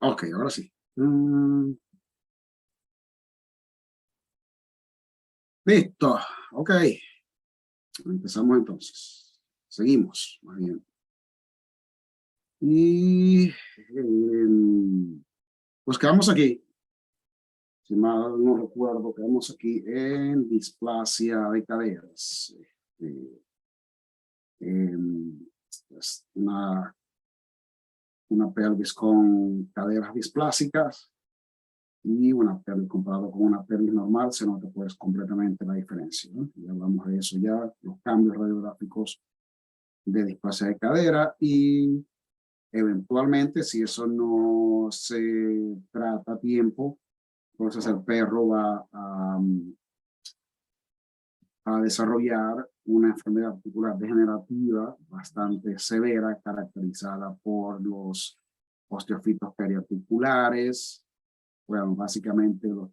Ok, ahora sí. Listo. Ok. Empezamos entonces. Seguimos. Muy bien. Y pues quedamos aquí. Si mal no recuerdo, quedamos aquí en displasia de caderas. Es una pelvis con caderas displásicas y una pelvis comparado con una pelvis normal, se nota pues completamente la diferencia, ¿no? Ya hablamos de eso ya, los cambios radiográficos de displasia de cadera y eventualmente si eso no se trata a tiempo, entonces el perro va a desarrollar una enfermedad articular degenerativa bastante severa, caracterizada por los osteofitos periarticulares. Bueno, básicamente los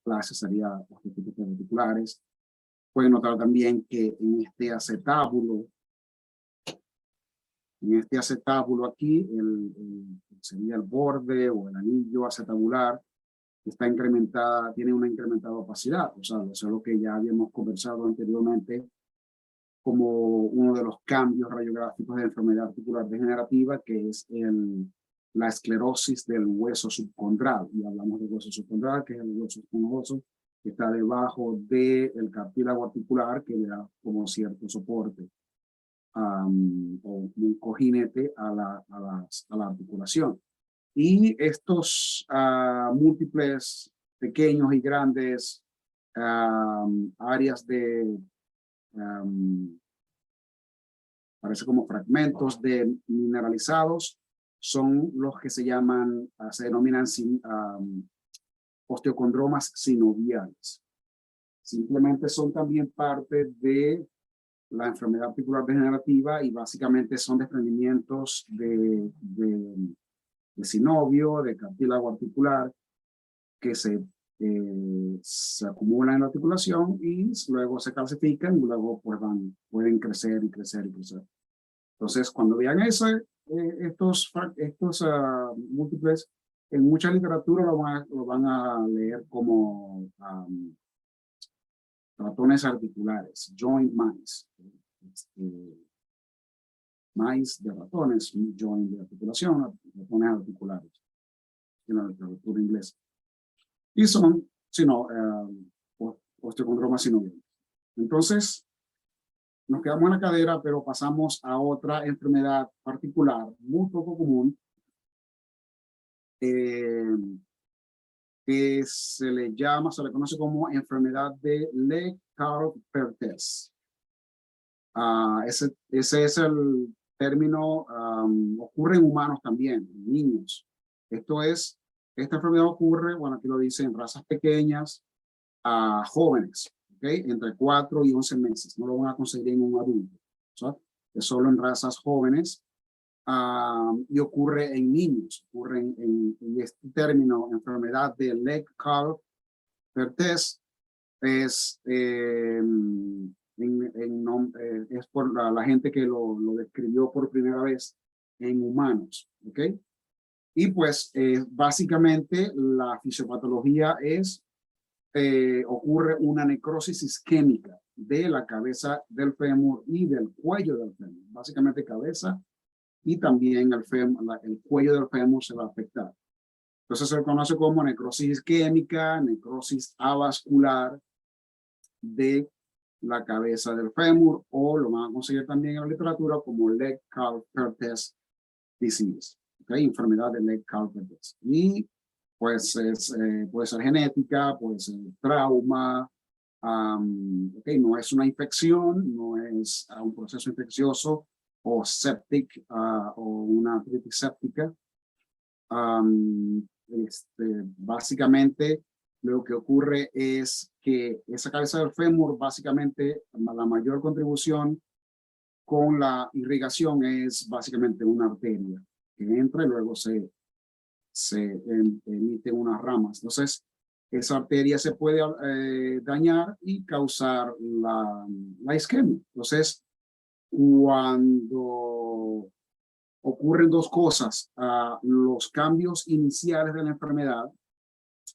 clases serían osteofitos periarticulares. Pueden notar también que en este acetábulo aquí, sería el borde o el anillo acetabular, está incrementada, tiene una incrementada opacidad. O sea, eso es lo que ya habíamos conversado anteriormente como uno de los cambios radiográficos de enfermedad articular degenerativa, que es la esclerosis del hueso subcondral. Y hablamos del hueso subcondral, que es el hueso esponjoso, que está debajo del cartílago articular, que le da como cierto soporte o un cojinete a la articulación. Y estos múltiples, pequeños y grandes áreas de parece como fragmentos de mineralizados, son los que se llaman, se denominan osteocondromas sinoviales. Simplemente son también parte de la enfermedad articular degenerativa y básicamente son desprendimientos de sinovio, de cartílago articular, que se acumulan en la articulación y luego se calcifican y luego pues pueden crecer y crecer y crecer. Entonces, cuando vean estos múltiples, en mucha literatura lo van a leer como ratones articulares, joint mice, mice de ratones, joint de articulación, ratones articulares, en la literatura inglesa. Y son, sino, osteocondromas sinoviales. Entonces, nos quedamos en la cadera, pero pasamos a otra enfermedad particular, muy poco común, que se le conoce como enfermedad de Le-Carpenters. Ese es el término, ocurre en humanos también, en niños. Esta enfermedad ocurre, bueno, aquí lo dice, en razas pequeñas, a jóvenes, ¿okay? Entre 4 y 11 meses. No lo van a conseguir en un adulto, ¿sabes? Es solo en razas jóvenes y ocurre en niños. Ocurre en este término, enfermedad de Legg-Calvé-Perthes, es por la gente que lo describió por primera vez en humanos, ¿ok? Y pues básicamente la fisiopatología ocurre una necrosis isquémica de la cabeza del fémur y del cuello del fémur, básicamente cabeza y también el cuello del fémur se va a afectar. Entonces se conoce como necrosis isquémica, necrosis avascular de la cabeza del fémur, o lo van a conseguir también en la literatura como Legg-Calvé-Perthes disease, ¿okay? Enfermedad de Legg-Calvé-Perthes. Y pues puede ser genética, puede ser trauma, okay, no es una infección, no es un proceso infeccioso o septic o una artritis séptica. Básicamente lo que ocurre es que esa cabeza del fémur, básicamente la mayor contribución con la irrigación es básicamente una arteria que entra y luego se emiten unas ramas. Entonces, esa arteria se puede dañar y causar la isquemia. Entonces, cuando ocurren dos cosas. Los cambios iniciales de la enfermedad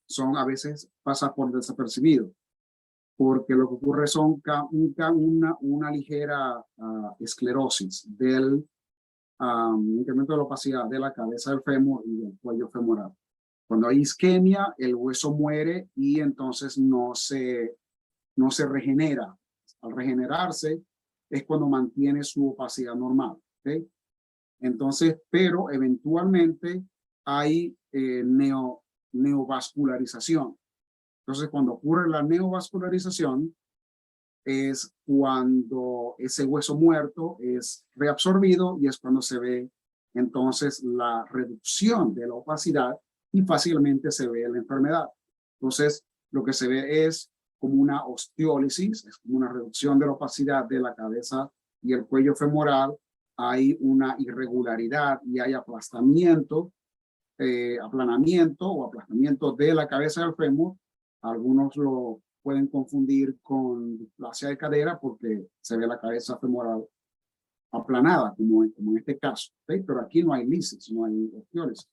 son a veces pasa por desapercibido, porque lo que ocurre son una ligera esclerosis del incremento de la opacidad de la cabeza del fémur y del cuello femoral. Cuando hay isquemia, el hueso muere y entonces no se regenera. Al regenerarse es cuando mantiene su opacidad normal. ¿Okay? Entonces, pero eventualmente hay neovascularización. Entonces, cuando ocurre la neovascularización, es cuando ese hueso muerto es reabsorbido y es cuando se ve entonces la reducción de la opacidad y fácilmente se ve la enfermedad. Entonces, lo que se ve es como una osteólisis, es como una reducción de la opacidad de la cabeza y el cuello femoral. Hay una irregularidad y hay aplastamiento, aplanamiento o aplastamiento de la cabeza del fémur. Algunos lo pueden confundir con displasia de cadera porque se ve la cabeza femoral aplanada, como en este caso. ¿Okay? Pero aquí no hay lisis, no hay osteólisis.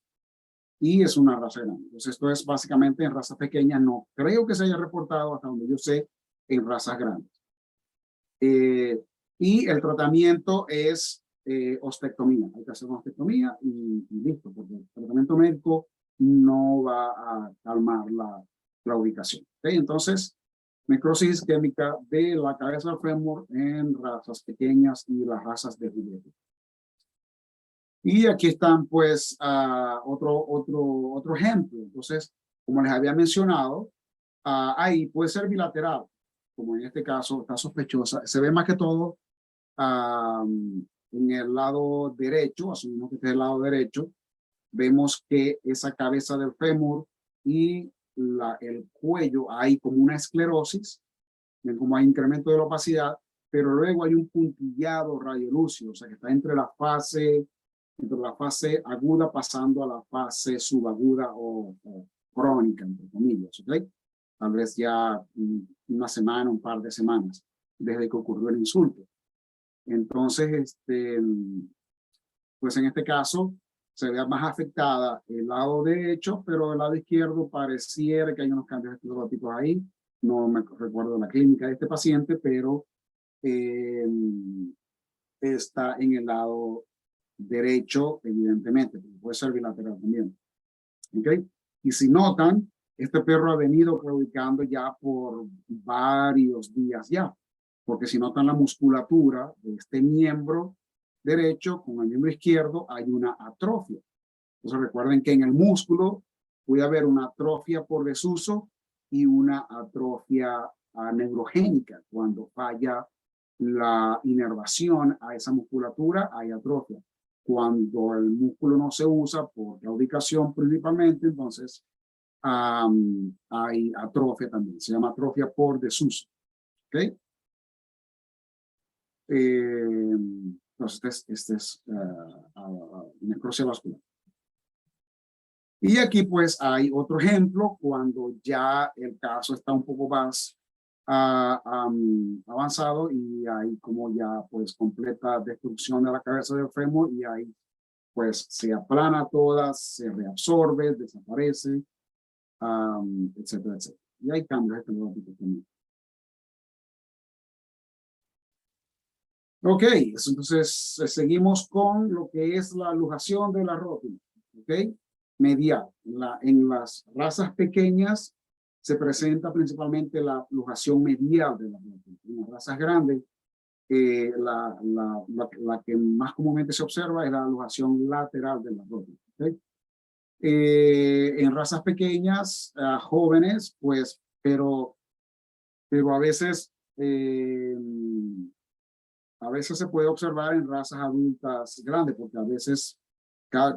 Y es una raza grande. Entonces, esto es básicamente en razas pequeñas. No creo que se haya reportado, hasta donde yo sé, en razas grandes. Y el tratamiento es ostectomía. Hay que hacer una ostectomía y listo, porque el tratamiento médico no va a calmar la ubicación. ¿Okay? Entonces, necrosis isquémica de la cabeza del fémur en razas pequeñas y las razas de juguete. Y aquí están, pues, otro ejemplo. Entonces, como les había mencionado, ahí puede ser bilateral, como en este caso está sospechosa. Se ve más que todo en el lado derecho, asumimos que este es el lado derecho, vemos que esa cabeza del fémur y el cuello hay como una esclerosis, ven como hay incremento de la opacidad, pero luego hay un puntillado radiolúcido, o sea que está entre la fase aguda pasando a la fase subaguda o crónica, entre comillas, ¿ok? Tal vez ya una semana, un par de semanas, desde que ocurrió el insulto. Entonces, pues en este caso, se ve más afectada el lado derecho, pero el lado izquierdo pareciera que hay unos cambios escleróticos ahí. No me recuerdo la clínica de este paciente, pero está en el lado derecho, evidentemente, puede ser bilateral también. ¿Okay? Y si notan, este perro ha venido claudicando ya por varios días ya, porque si notan la musculatura de este miembro derecho con el miembro izquierdo hay una atrofia. Entonces recuerden que en el músculo puede haber una atrofia por desuso y una atrofia neurogénica. Cuando falla la inervación a esa musculatura, hay atrofia. Cuando el músculo no se usa por claudicación principalmente, entonces hay atrofia también. Se llama atrofia por desuso. ¿Okay? Entonces, este es necrosia vascular. Y aquí pues hay otro ejemplo cuando ya el caso está un poco más avanzado y hay como ya pues completa destrucción de la cabeza del fémur y ahí pues se aplana toda, se reabsorbe, desaparece, etcétera, etcétera. Y hay cambios esclerotipos también. Ok, entonces seguimos con lo que es la luxación de la rótula. Ok, medial. En las razas pequeñas se presenta principalmente la luxación medial de la rótula. En las razas grandes, la que más comúnmente se observa es la luxación lateral de la rótula. ¿Okay? En razas pequeñas, jóvenes, pues, pero a veces se puede observar en razas adultas grandes, porque a veces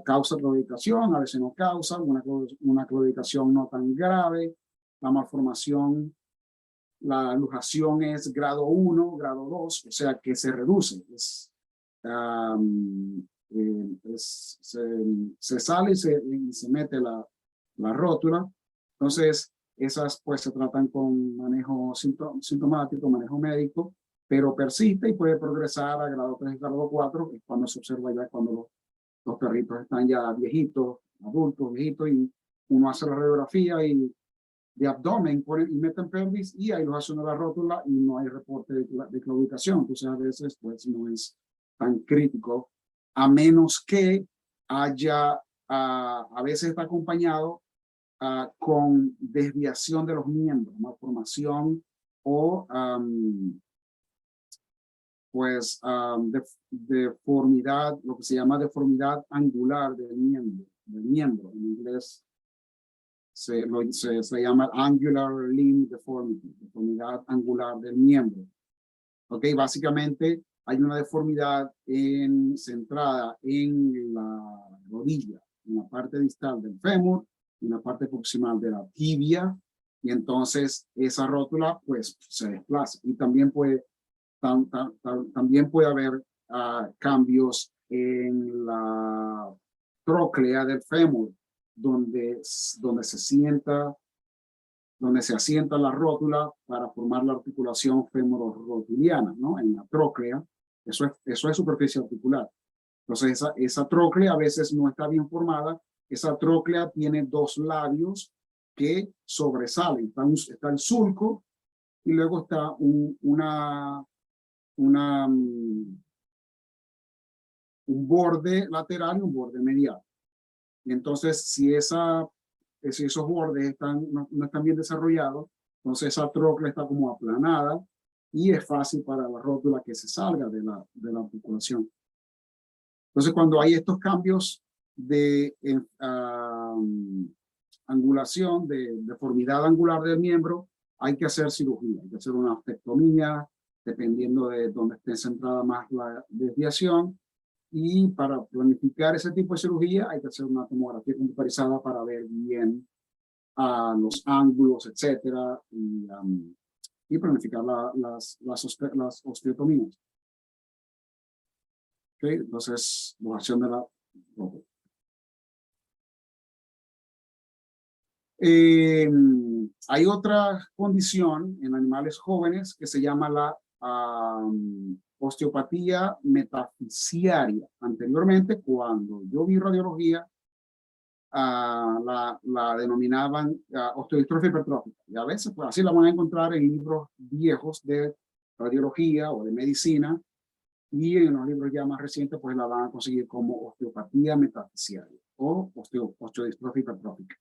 causa claudicación, a veces no causa, una claudicación no tan grave, la malformación, la luxación es grado 1, grado 2, o sea que se reduce, se sale y se mete la rótula. Entonces, esas pues se tratan con manejo sintomático, manejo médico, pero persiste y puede progresar a grado 3 y grado 4, que es cuando se observa ya cuando los perritos están ya viejitos, adultos, viejitos, y uno hace la radiografía y de abdomen y meten pelvis y ahí los hace una la rótula y no hay reporte de claudicación. Entonces a veces pues no es tan crítico, a menos que haya, a veces está acompañado con desviación de los miembros, malformación o pues deformidad, lo que se llama deformidad angular del miembro. En inglés se llama angular limb deformity, deformidad angular del miembro. Ok, básicamente hay una deformidad centrada en la rodilla, en la parte distal del fémur, en la parte proximal de la tibia, y entonces esa rótula pues se desplaza. Y también también puede haber cambios en la tróclea del fémur, donde se asienta la rótula para formar la articulación femororotuliana, ¿no? En la tróclea, eso es superficie articular. Entonces esa tróclea a veces no está bien formada. Esa tróclea tiene dos labios que sobresalen. Está el sulco y luego está un borde lateral y un borde medial. Y entonces, si esos bordes no están bien desarrollados, entonces esa tróclea está como aplanada y es fácil para la rótula que se salga de la articulación. Entonces, cuando hay estos cambios de angulación, de deformidad angular del miembro, hay que hacer cirugía, hay que hacer una ostectomía, dependiendo de dónde esté centrada más la desviación. Y para planificar ese tipo de cirugía hay que hacer una tomografía computarizada para ver bien los ángulos, etcétera, y planificar las osteotomías. Okay, entonces, donación de la rótula. Hay otra condición en animales jóvenes que se llama la osteopatía metafisiaria. Anteriormente, cuando yo vi radiología, la denominaban osteodistrofia hipertrófica. Y a veces, pues así la van a encontrar en libros viejos de radiología o de medicina, y en los libros ya más recientes, pues la van a conseguir como osteopatía metafisiaria o osteodistrofia hipertrófica.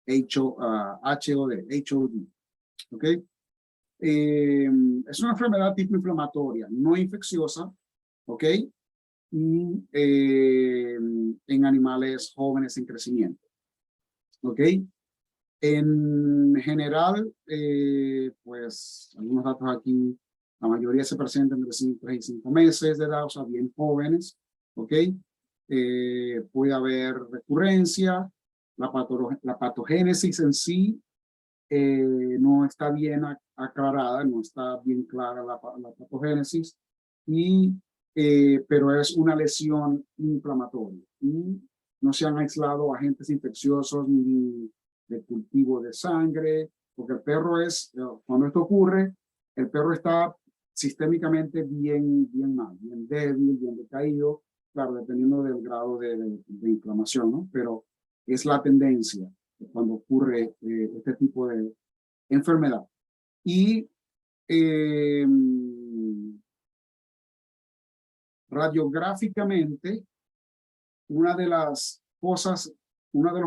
HOD. ¿Ok? Es una enfermedad tipo inflamatoria, no infecciosa, ¿ok? Y en animales jóvenes en crecimiento, ¿ok? En general, pues algunos datos aquí, la mayoría se presentan entre 3 y 5 meses de edad, o sea, bien jóvenes, ¿ok? Puede haber recurrencia, la patogénesis en sí no está bien aclarada, no está bien clara la patogénesis, pero es una lesión inflamatoria y no se han aislado agentes infecciosos ni de cultivo de sangre, porque el perro cuando esto ocurre, el perro está sistémicamente bien mal, bien débil, bien decaído, claro, dependiendo del grado de inflamación, ¿no? Pero es la tendencia cuando ocurre este tipo de enfermedad. Y radiográficamente, una de los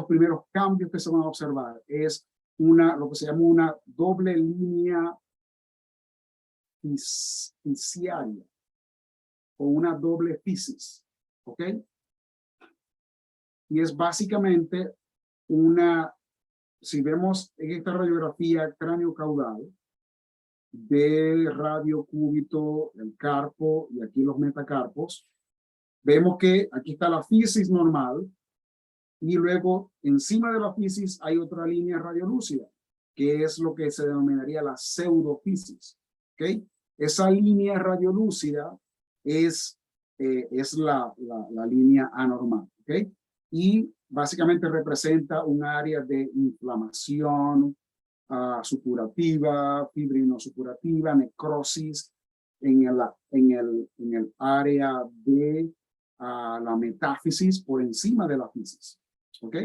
primeros cambios que se van a observar es lo que se llama una doble línea fisiaria o una doble fisis, ¿ok? Y es básicamente si vemos en esta radiografía cráneo-caudal de radiocúbito, el carpo y aquí los metacarpos, vemos que aquí está la fisis normal y luego encima de la fisis hay otra línea radiolúcida, que es lo que se denominaría la pseudofisis. ¿Okay? Esa línea radiolúcida es la línea anormal. ¿Okay? Y básicamente representa un área de inflamación supurativa, fibrinosupurativa, necrosis en el área de la metáfisis por encima de la fisis. ¿Ok?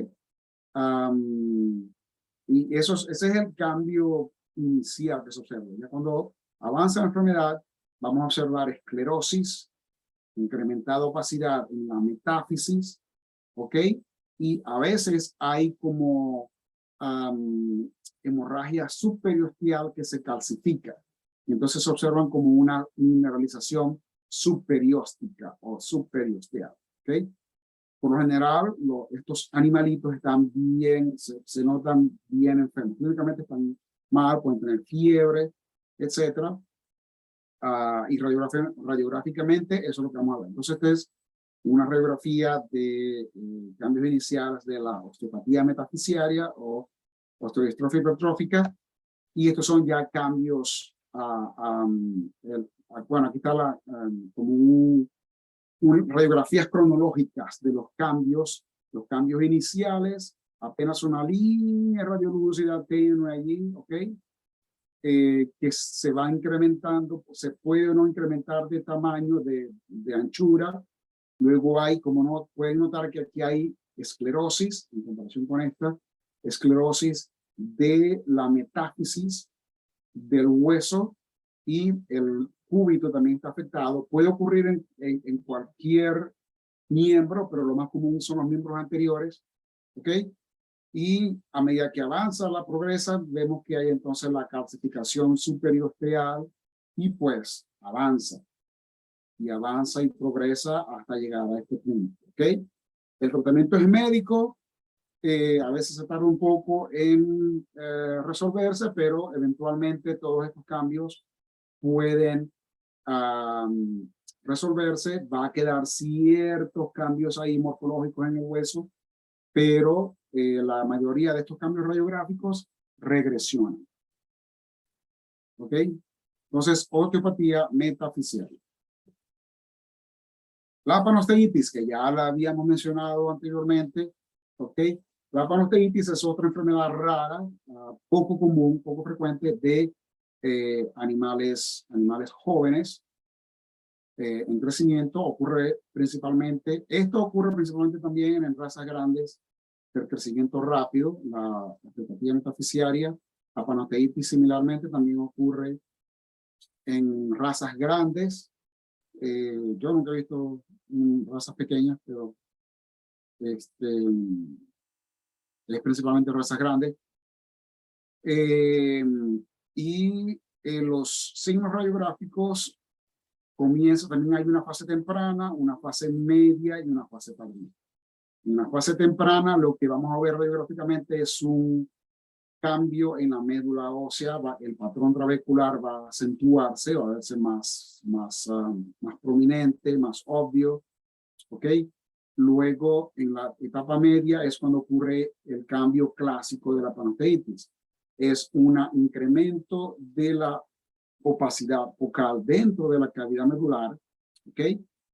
Y ese es el cambio inicial que se observa. Ya cuando avanza la enfermedad, vamos a observar esclerosis, incrementada opacidad en la metáfisis, ¿ok? Y a veces hay como hemorragia subperiosteal que se calcifica. Y entonces se observan como una mineralización subperióstica o subperiosteal, ¿ok? Por lo general, estos animalitos están bien, se notan bien enfermos. Clínicamente están mal, pueden tener fiebre, etcétera. Y radiográficamente, eso es lo que vamos a ver. Entonces, esta es una radiografía de cambios iniciales de la osteopatía metafisiaria o osteodistrofia hipertrófica. Y estos son ya cambios, bueno, aquí está como radiografías cronológicas de los cambios iniciales, apenas una línea de radiolucidad tenue allí, ¿ok? Que se va incrementando, se puede o no incrementar de tamaño, de anchura. Luego hay, como no pueden notar que aquí hay esclerosis, en comparación con esta, esclerosis de la metáfisis del hueso, y el cúbito también está afectado. Puede ocurrir en cualquier miembro, pero lo más común son los miembros anteriores, ¿ok? Y a medida que avanza la progresa, vemos que hay entonces la calcificación superiosteal y pues avanza y progresa hasta llegar a este punto, ¿ok? El tratamiento es médico, a veces se tarda un poco en resolverse, pero eventualmente todos estos cambios pueden resolverse. Va a quedar ciertos cambios ahí morfológicos en el hueso, pero la mayoría de estos cambios radiográficos regresionan. ¿Ok? Entonces, osteopatía metafisial. La panosteitis, que ya la habíamos mencionado anteriormente, ¿ok? La panosteitis es otra enfermedad rara, poco común, poco frecuente de animales jóvenes en crecimiento. Esto ocurre principalmente también en razas grandes del crecimiento rápido, la osteopatía metafisiaria. La panosteitis similarmente también ocurre en razas grandes. Yo nunca he visto razas pequeñas, pero es principalmente razas grandes. Y los signos radiográficos comienzan, también hay una fase temprana, una fase media y una fase tardía. En la fase temprana, lo que vamos a ver radiográficamente es un cambio en la médula ósea, el patrón trabecular va a acentuarse, va a verse más prominente, más obvio, ¿ok? Luego, en la etapa media es cuando ocurre el cambio clásico de la panosteitis. Es un incremento de la opacidad focal dentro de la cavidad medular, ¿ok?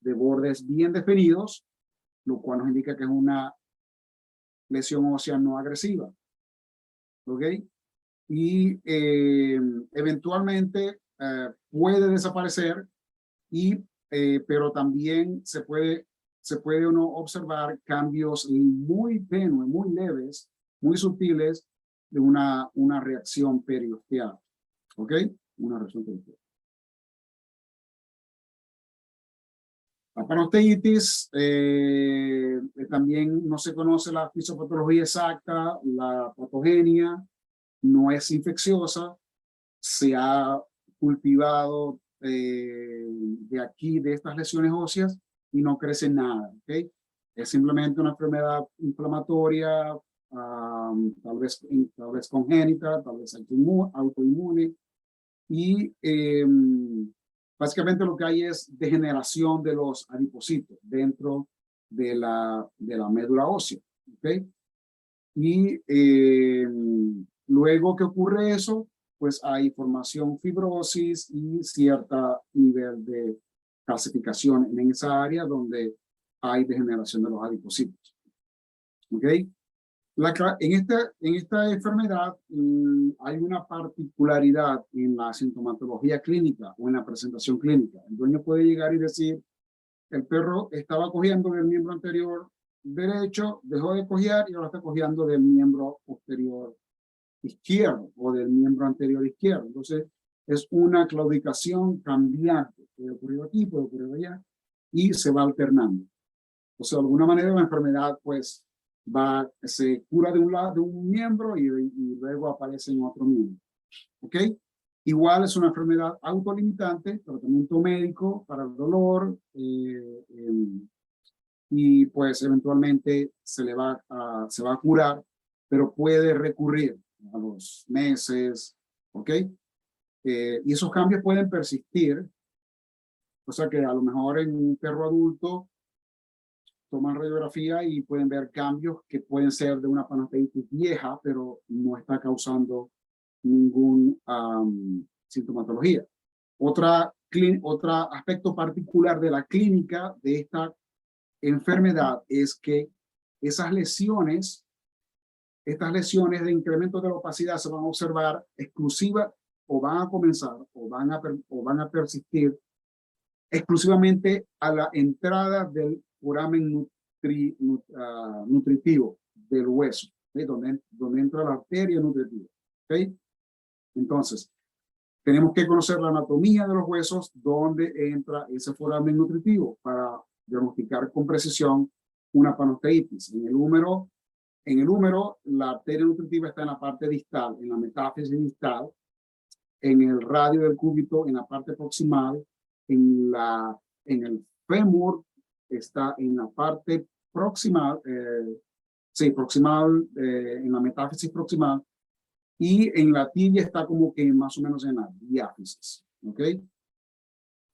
De bordes bien definidos, lo cual nos indica que es una lesión ósea no agresiva, ¿ok? Y eventualmente puede desaparecer, pero también se puede uno observar cambios muy tenues, muy leves, muy sutiles de una reacción periosteal, ¿ok? Una reacción periosteal. La panosteitis, también no se conoce la fisiopatología exacta, la patogenia, no es infecciosa, se ha cultivado de estas lesiones óseas y no crece nada, ¿ok? Es simplemente una enfermedad inflamatoria, tal vez congénita, tal vez autoinmune, y básicamente lo que hay es degeneración de los adipocitos dentro de la médula ósea, ¿ok? Y luego que ocurre eso, pues hay formación fibrosis y cierto nivel de calcificación en esa área donde hay degeneración de los adipocitos. ¿Ok? En esta enfermedad hay una particularidad en la sintomatología clínica o en la presentación clínica. El dueño puede llegar y decir, el perro estaba cogiendo del miembro anterior derecho, dejó de cojear y ahora está cojeando del miembro posterior izquierdo o del miembro anterior izquierdo. Entonces, es una claudicación cambiante. Puede ocurrir aquí, puede ocurrir allá, y se va alternando. O sea, de alguna manera la enfermedad, pues, se cura de un lado, de un miembro y luego aparece en otro miembro. ¿Ok? Igual es una enfermedad autolimitante, tratamiento médico para el dolor, y pues eventualmente se va a curar, pero puede recurrir a los meses, ¿ok? Y esos cambios pueden persistir, o sea que a lo mejor en un perro adulto toman radiografía y pueden ver cambios que pueden ser de una pancreatitis vieja, pero no está causando ningún sintomatología. Otro aspecto particular de la clínica de esta enfermedad es que estas lesiones de incremento de la opacidad se van a observar exclusiva o van a comenzar o van a persistir exclusivamente a la entrada del foramen nutritivo del hueso, ¿sí? donde entra la arteria nutritiva. ¿Okay? Entonces, tenemos que conocer la anatomía de los huesos, donde entra ese foramen nutritivo para diagnosticar con precisión una pancreatitis. En el húmero, la arteria nutritiva está en la parte distal, en la metáfisis distal, en el radio del cúbito, en la parte proximal, en el fémur, está en la parte proximal, proximal, en la metáfisis proximal, y en la tibia está como que más o menos en la diáfisis, ¿ok?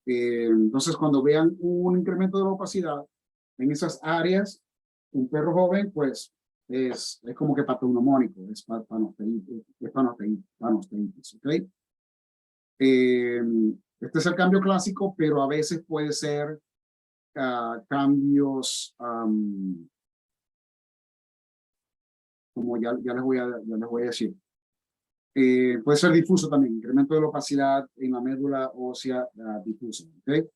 Entonces, cuando vean un incremento de la opacidad en esas áreas, un perro joven, pues, es como que patognomónico, es pancreatitis, ¿ok? Este es el cambio clásico, pero a veces puede ser cambios, como ya les voy a decir. Puede ser difuso también, incremento de la opacidad en la médula ósea difusa. ¿Okay?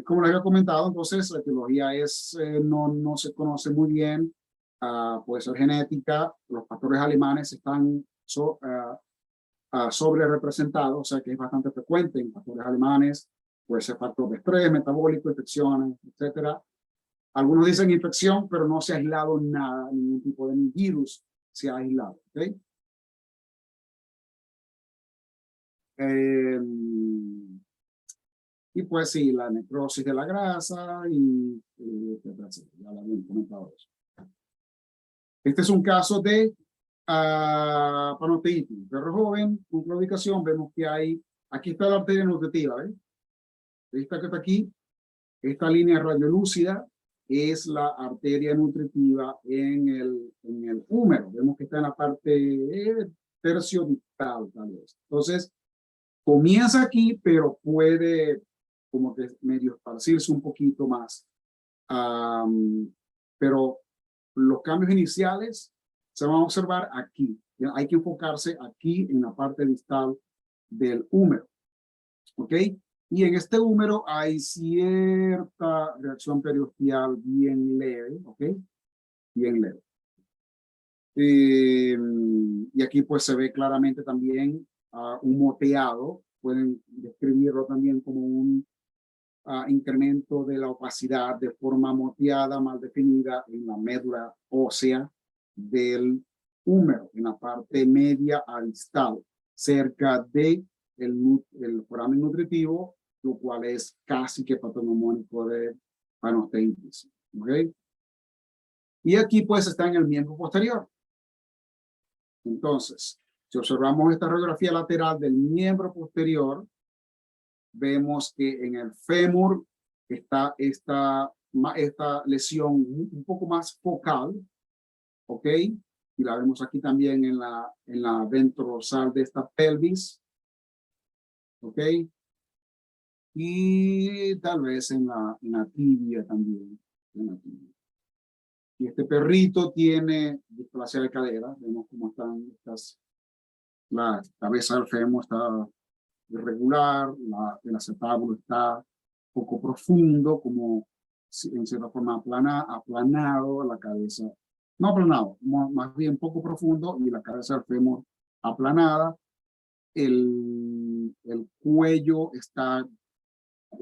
Como les había comentado, entonces la etiología no se conoce muy bien, puede ser genética, los pastores alemanes están sobre representados, o sea que es bastante frecuente en pastores alemanes, puede ser factor de estrés, metabólico, infecciones, etcétera. Algunos dicen infección, pero no se ha aislado nada, ningún tipo de virus se ha aislado. ¿Okay? Y pues sí, la necrosis de la grasa y etcétera, etcétera. Ya lo habían comentado eso. Este es un caso de pancreatitis. Perro joven, con claudicación, vemos que aquí está la arteria nutritiva, ¿ves? Esta que está aquí, esta línea radiolúcida es la arteria nutritiva en el húmero. Vemos que está en la parte tercio distal, tal vez. Entonces, comienza aquí, pero puede como que medio esparcirse un poquito más. Pero los cambios iniciales se van a observar aquí. Hay que enfocarse aquí en la parte distal del húmero. ¿Ok? Y en este húmero hay cierta reacción periosteal bien leve. ¿Ok? Bien leve. Y aquí pues se ve claramente también un moteado. Pueden describirlo también como un incremento de la opacidad de forma moteada, mal definida en la médula ósea del húmero, en la parte media a distal, cerca de el foramen nutritivo, lo cual es casi que patognomónico de pancreatitis. ¿Okay? Y aquí pues está en el miembro posterior. Entonces, si observamos esta radiografía lateral del miembro posterior, vemos que en el fémur está esta lesión un poco más focal, ¿ok? Y la vemos aquí también en la ventrosal de esta pelvis, ¿ok? Y tal vez en la tibia también. Y este perrito tiene displasia de cadera. Vemos cómo están la cabeza del fémur está irregular, el acetábulo está poco profundo, como en cierta forma aplanado la cabeza, no aplanado, más bien poco profundo y la cabeza del fémur aplanada. El cuello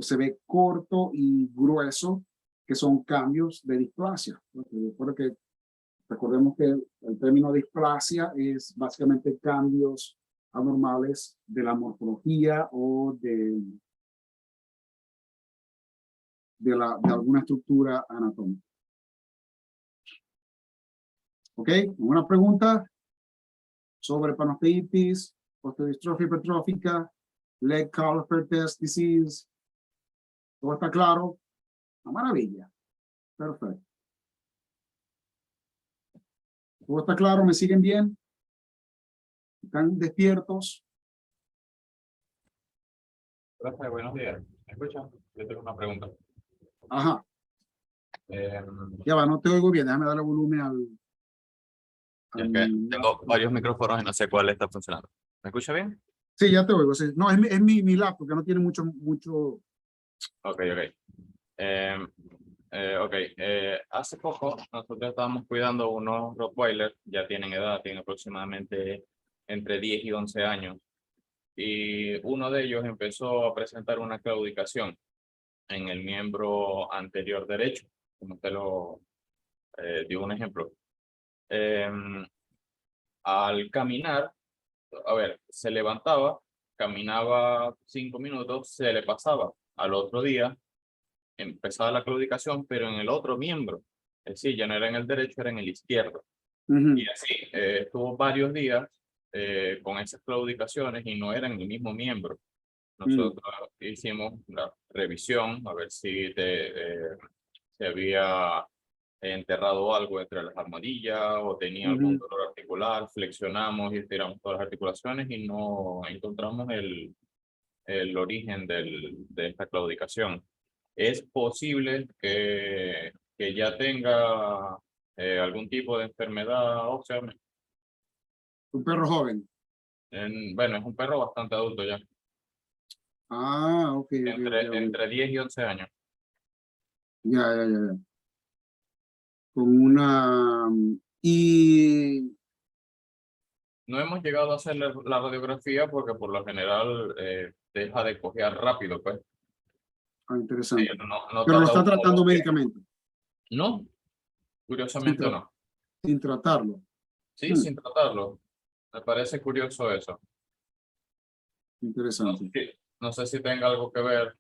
se ve corto y grueso, que son cambios de displasia. Porque recordemos que el término displasia es básicamente cambios anormales de la morfología o de alguna estructura anatómica. ¿Ok? ¿Alguna pregunta sobre panosteitis, osteodistrofia hipertrófica, leg caliper test disease? ¿Todo está claro? Una maravilla. Perfecto. ¿Todo está claro? ¿Me siguen bien? ¿Están despiertos? Profe, buenos días. ¿Me escuchan? Yo tengo una pregunta. Ajá. Eh, Ya va, no te oigo bien. Déjame darle volumen es que tengo varios micrófonos y no sé cuál está funcionando. ¿Me escucha bien? Sí, ya te oigo. Sí. No, es mi laptop, que no tiene mucho. Ok. Ok. Hace poco nosotros estábamos cuidando unos Rottweiler, ya tienen edad, tienen aproximadamente entre 10 y 11 años. Y uno de ellos empezó a presentar una claudicación en el miembro anterior derecho, como usted lo dio un ejemplo. Al caminar, a ver, se levantaba, caminaba 5 minutos, se le pasaba. Al otro día empezaba la claudicación, pero en el otro miembro. Es decir, ya no era en el derecho, era en el izquierdo. Y así, estuvo varios días con esas claudicaciones y no era en el mismo miembro. Nosotros hicimos la revisión a ver si se había enterrado algo entre las armadillas o tenía algún dolor articular. Flexionamos y estiramos todas las articulaciones y no encontramos el origen de esta claudicación. Es posible que ya tenga algún tipo de enfermedad ósea. Un perro joven. Bueno, es un perro bastante adulto ya. Ah, ok. Entre 10 y 11 años. Ya. Con una... Y... No hemos llegado a hacer la radiografía porque por lo general deja de cojear rápido, pues. interesante. No Pero lo trata está uno tratando de- médicamente. No, curiosamente no. Sin tratarlo. Sí, sin tratarlo. Me parece curioso eso. Interesante. No sé si tenga algo que ver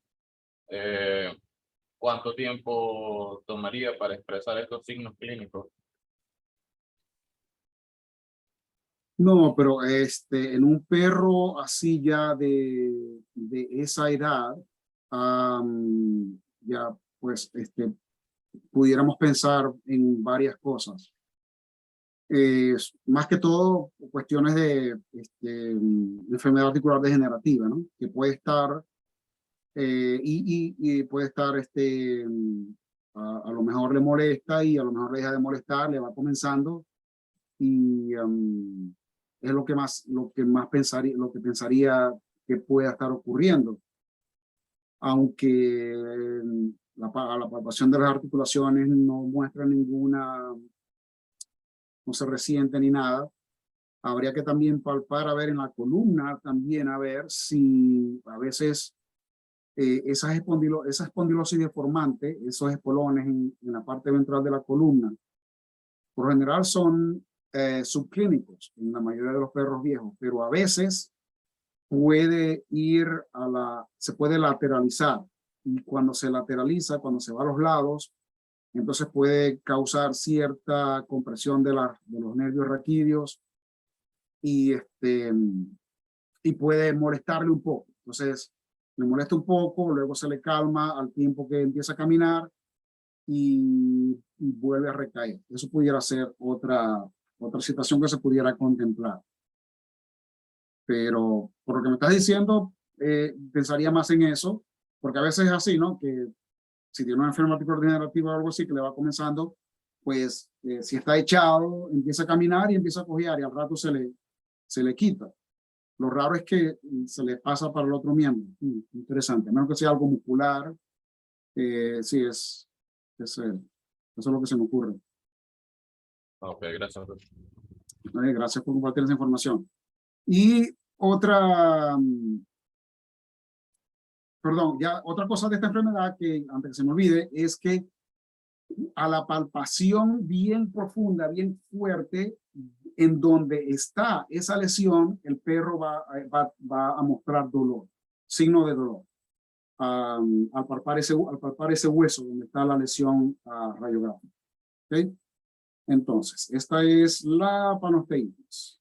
cuánto tiempo tomaría para expresar estos signos clínicos. No, pero en un perro así ya de esa edad, ya pues pudiéramos pensar en varias cosas. Más que todo cuestiones de enfermedad articular degenerativa, ¿no? Que puede estar y puede estar a lo mejor le molesta y a lo mejor le deja de molestar, le va comenzando y es lo que más pensaría que pueda estar ocurriendo, aunque la palpación de las articulaciones no muestra no se resiente ni nada. Habría que también palpar a ver en la columna también a ver si a veces esa espondilosis deformante, esos espolones en la parte ventral de la columna, por lo general son subclínicos en la mayoría de los perros viejos, pero a veces se puede lateralizar y cuando se lateraliza, cuando se va a los lados, entonces puede causar cierta compresión de los nervios raquídeos y, y puede molestarle un poco. Entonces, le molesta un poco, luego se le calma al tiempo que empieza a caminar y vuelve a recaer. Eso pudiera ser otra situación que se pudiera contemplar. Pero por lo que me estás diciendo, pensaría más en eso, porque a veces es así, ¿no? Que si tiene una enfermedad degenerativa o algo así que le va comenzando, pues si está echado, empieza a caminar y empieza a cojear y al rato se le quita. Lo raro es que se le pasa para el otro miembro. Interesante, a menos que sea algo muscular Sí, eso es lo que se me ocurre. Ok, gracias. Gracias por compartir esa información. Y otra, perdón, ya otra cosa de esta enfermedad que antes que se me olvide es que a la palpación bien profunda, bien fuerte, en donde está esa lesión, el perro va a mostrar dolor, signo de dolor. Al palpar ese hueso donde está la lesión radiográfica. ¿Okay? Entonces, esta es la panosteitis.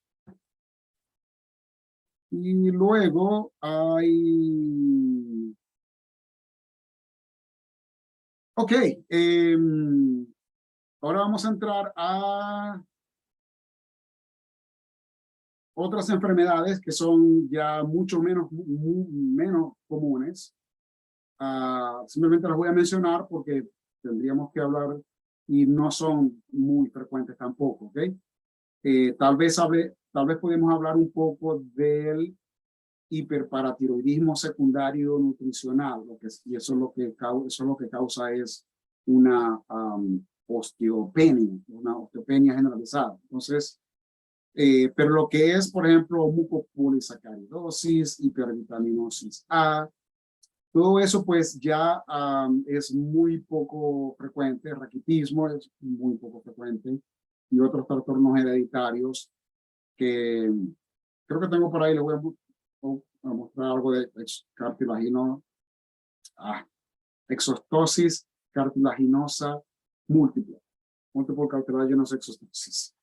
Y luego hay... Ok, ahora vamos a entrar a otras enfermedades que son ya mucho menos comunes. Simplemente las voy a mencionar porque tendríamos que hablar y no son muy frecuentes tampoco, ¿ok? Tal vez podemos hablar un poco del hiperparatiroidismo secundario nutricional, y eso es lo que causa es una una osteopenia generalizada. Entonces, pero lo que es, por ejemplo, mucopolisacaridosis, hipervitaminosis A, todo eso pues ya es muy poco frecuente, raquitismo es muy poco frecuente y otros trastornos hereditarios que creo que tengo por ahí, les voy a mostrar algo de exostosis cartilaginosa múltiple, multiple cartilaginous exostosis.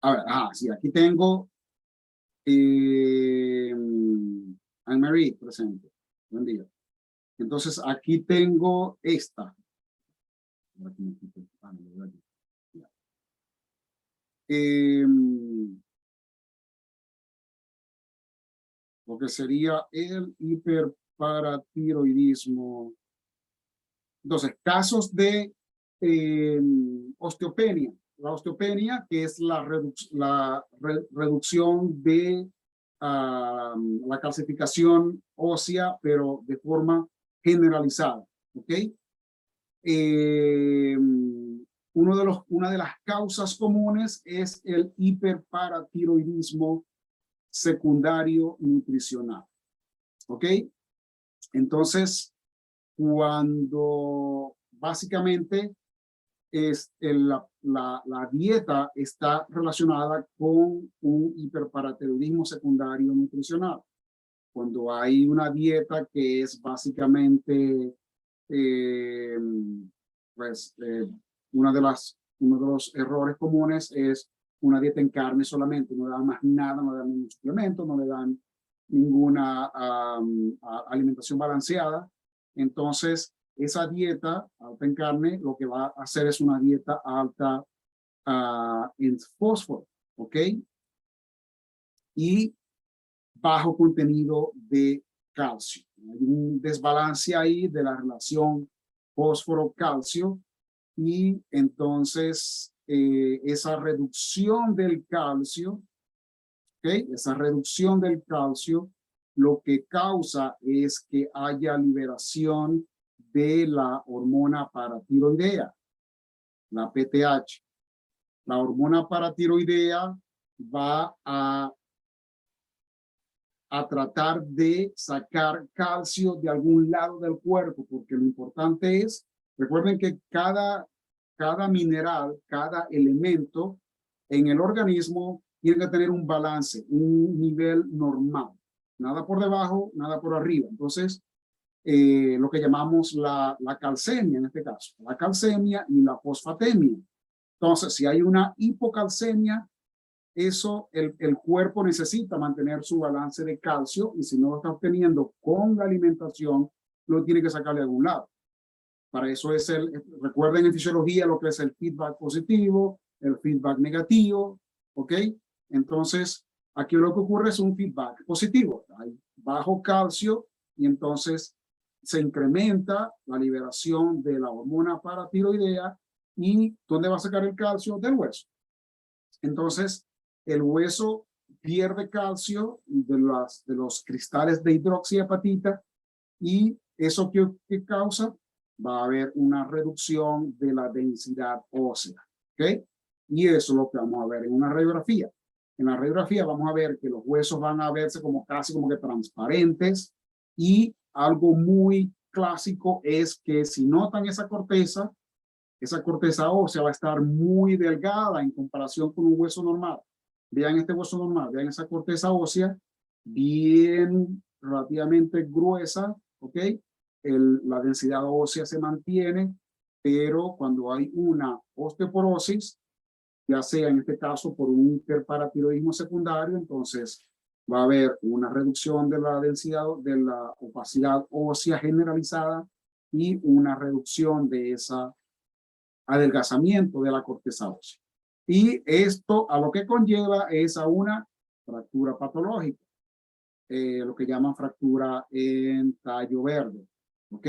A ver, sí, aquí tengo Anne-Marie presente. Buen día. Entonces, aquí tengo esta. Lo que sería el hiperparatiroidismo. Entonces, casos de osteopenia. La osteopenia, que es la reducción de la calcificación ósea, pero de forma generalizada. ¿Ok? Una de las causas comunes es el hiperparatiroidismo secundario nutricional. ¿Ok? Entonces, cuando básicamente la dieta está relacionada con un hiperparatiroidismo secundario nutricional. Cuando hay una dieta que es básicamente uno de los errores comunes es una dieta en carne solamente, no le dan más nada, no le dan ningún suplemento, no le dan ninguna alimentación balanceada. Entonces, esa dieta alta en carne lo que va a hacer es una dieta alta en fósforo, ¿ok? Y bajo contenido de calcio. Hay un desbalance ahí de la relación fósforo-calcio y entonces esa reducción del calcio, ¿okay? Esa reducción del calcio lo que causa es que haya liberación de la hormona paratiroidea, la PTH. La hormona paratiroidea va a tratar de sacar calcio de algún lado del cuerpo, porque lo importante es, recuerden que cada mineral, cada elemento en el organismo tiene que tener un balance, un nivel normal. Nada por debajo, nada por arriba. Entonces, lo que llamamos la calcemia en este caso, la calcemia y la fosfatemia. Entonces, si hay una hipocalcemia, eso el cuerpo necesita mantener su balance de calcio y si no lo está obteniendo con la alimentación, lo tiene que sacar de algún lado. Para eso recuerden en fisiología lo que es el feedback positivo, el feedback negativo, ¿ok? Entonces, aquí lo que ocurre es un feedback positivo. Hay bajo calcio y entonces se incrementa la liberación de la hormona paratiroidea y ¿dónde va a sacar el calcio? Del hueso. Entonces, el hueso pierde calcio de los cristales de hidroxiapatita, y eso que causa, va a haber una reducción de la densidad ósea, ¿ok? Y eso es lo que vamos a ver en una radiografía. En la radiografía vamos a ver que los huesos van a verse como casi como que transparentes, y algo muy clásico es que si notan esa corteza ósea va a estar muy delgada en comparación con un hueso normal. Vean este hueso normal, vean esa corteza ósea bien relativamente gruesa, ¿ok? La densidad ósea se mantiene, pero cuando hay una osteoporosis, ya sea en este caso por un hiperparatiroidismo secundario, entonces va a haber una reducción de la densidad, de la opacidad ósea generalizada, y una reducción de esa adelgazamiento de la corteza ósea. Y esto a lo que conlleva es a una fractura patológica, lo que llaman fractura en tallo verde, ¿ok?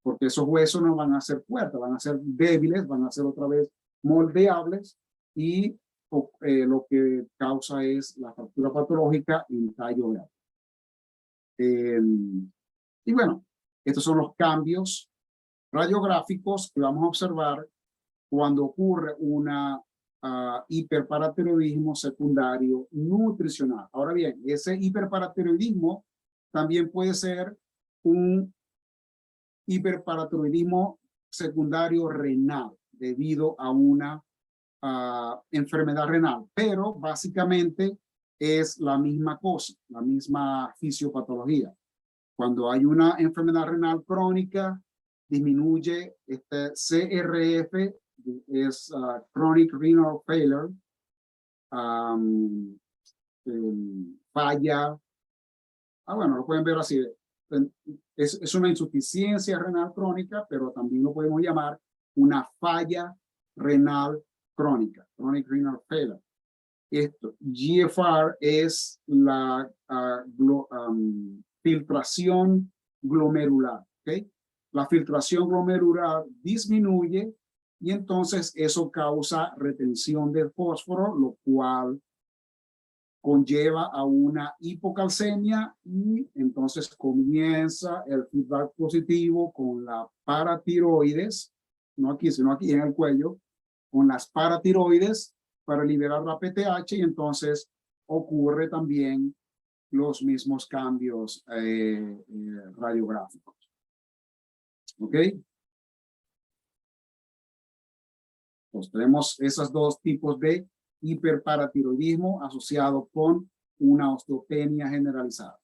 Porque esos huesos no van a ser fuertes, van a ser débiles, van a ser otra vez moldeables, y lo que causa es la fractura patológica en tallo verde. Y bueno, estos son los cambios radiográficos que vamos a observar cuando ocurre una hiperparatiroidismo secundario nutricional. Ahora bien, ese hiperparatiroidismo también puede ser un hiperparatiroidismo secundario renal debido a una enfermedad renal, pero básicamente es la misma cosa, la misma fisiopatología. Cuando hay una enfermedad renal crónica, disminuye este CRF, es Chronic Renal Failure, falla, bueno, lo pueden ver así, es una insuficiencia renal crónica, pero también lo podemos llamar una falla renal crónica, Chronic Renal Failure. Esto, GFR es la filtración glomerular, ¿ok? La filtración glomerular disminuye, y entonces eso causa retención de fósforo, lo cual conlleva a una hipocalcemia, y entonces comienza el feedback positivo con la paratiroides, no aquí, sino aquí en el cuello, con las paratiroides para liberar la PTH, y entonces ocurre también los mismos cambios radiográficos. ¿Ok? Pues tenemos esos dos tipos de hiperparatiroidismo asociado con una osteopenia generalizada.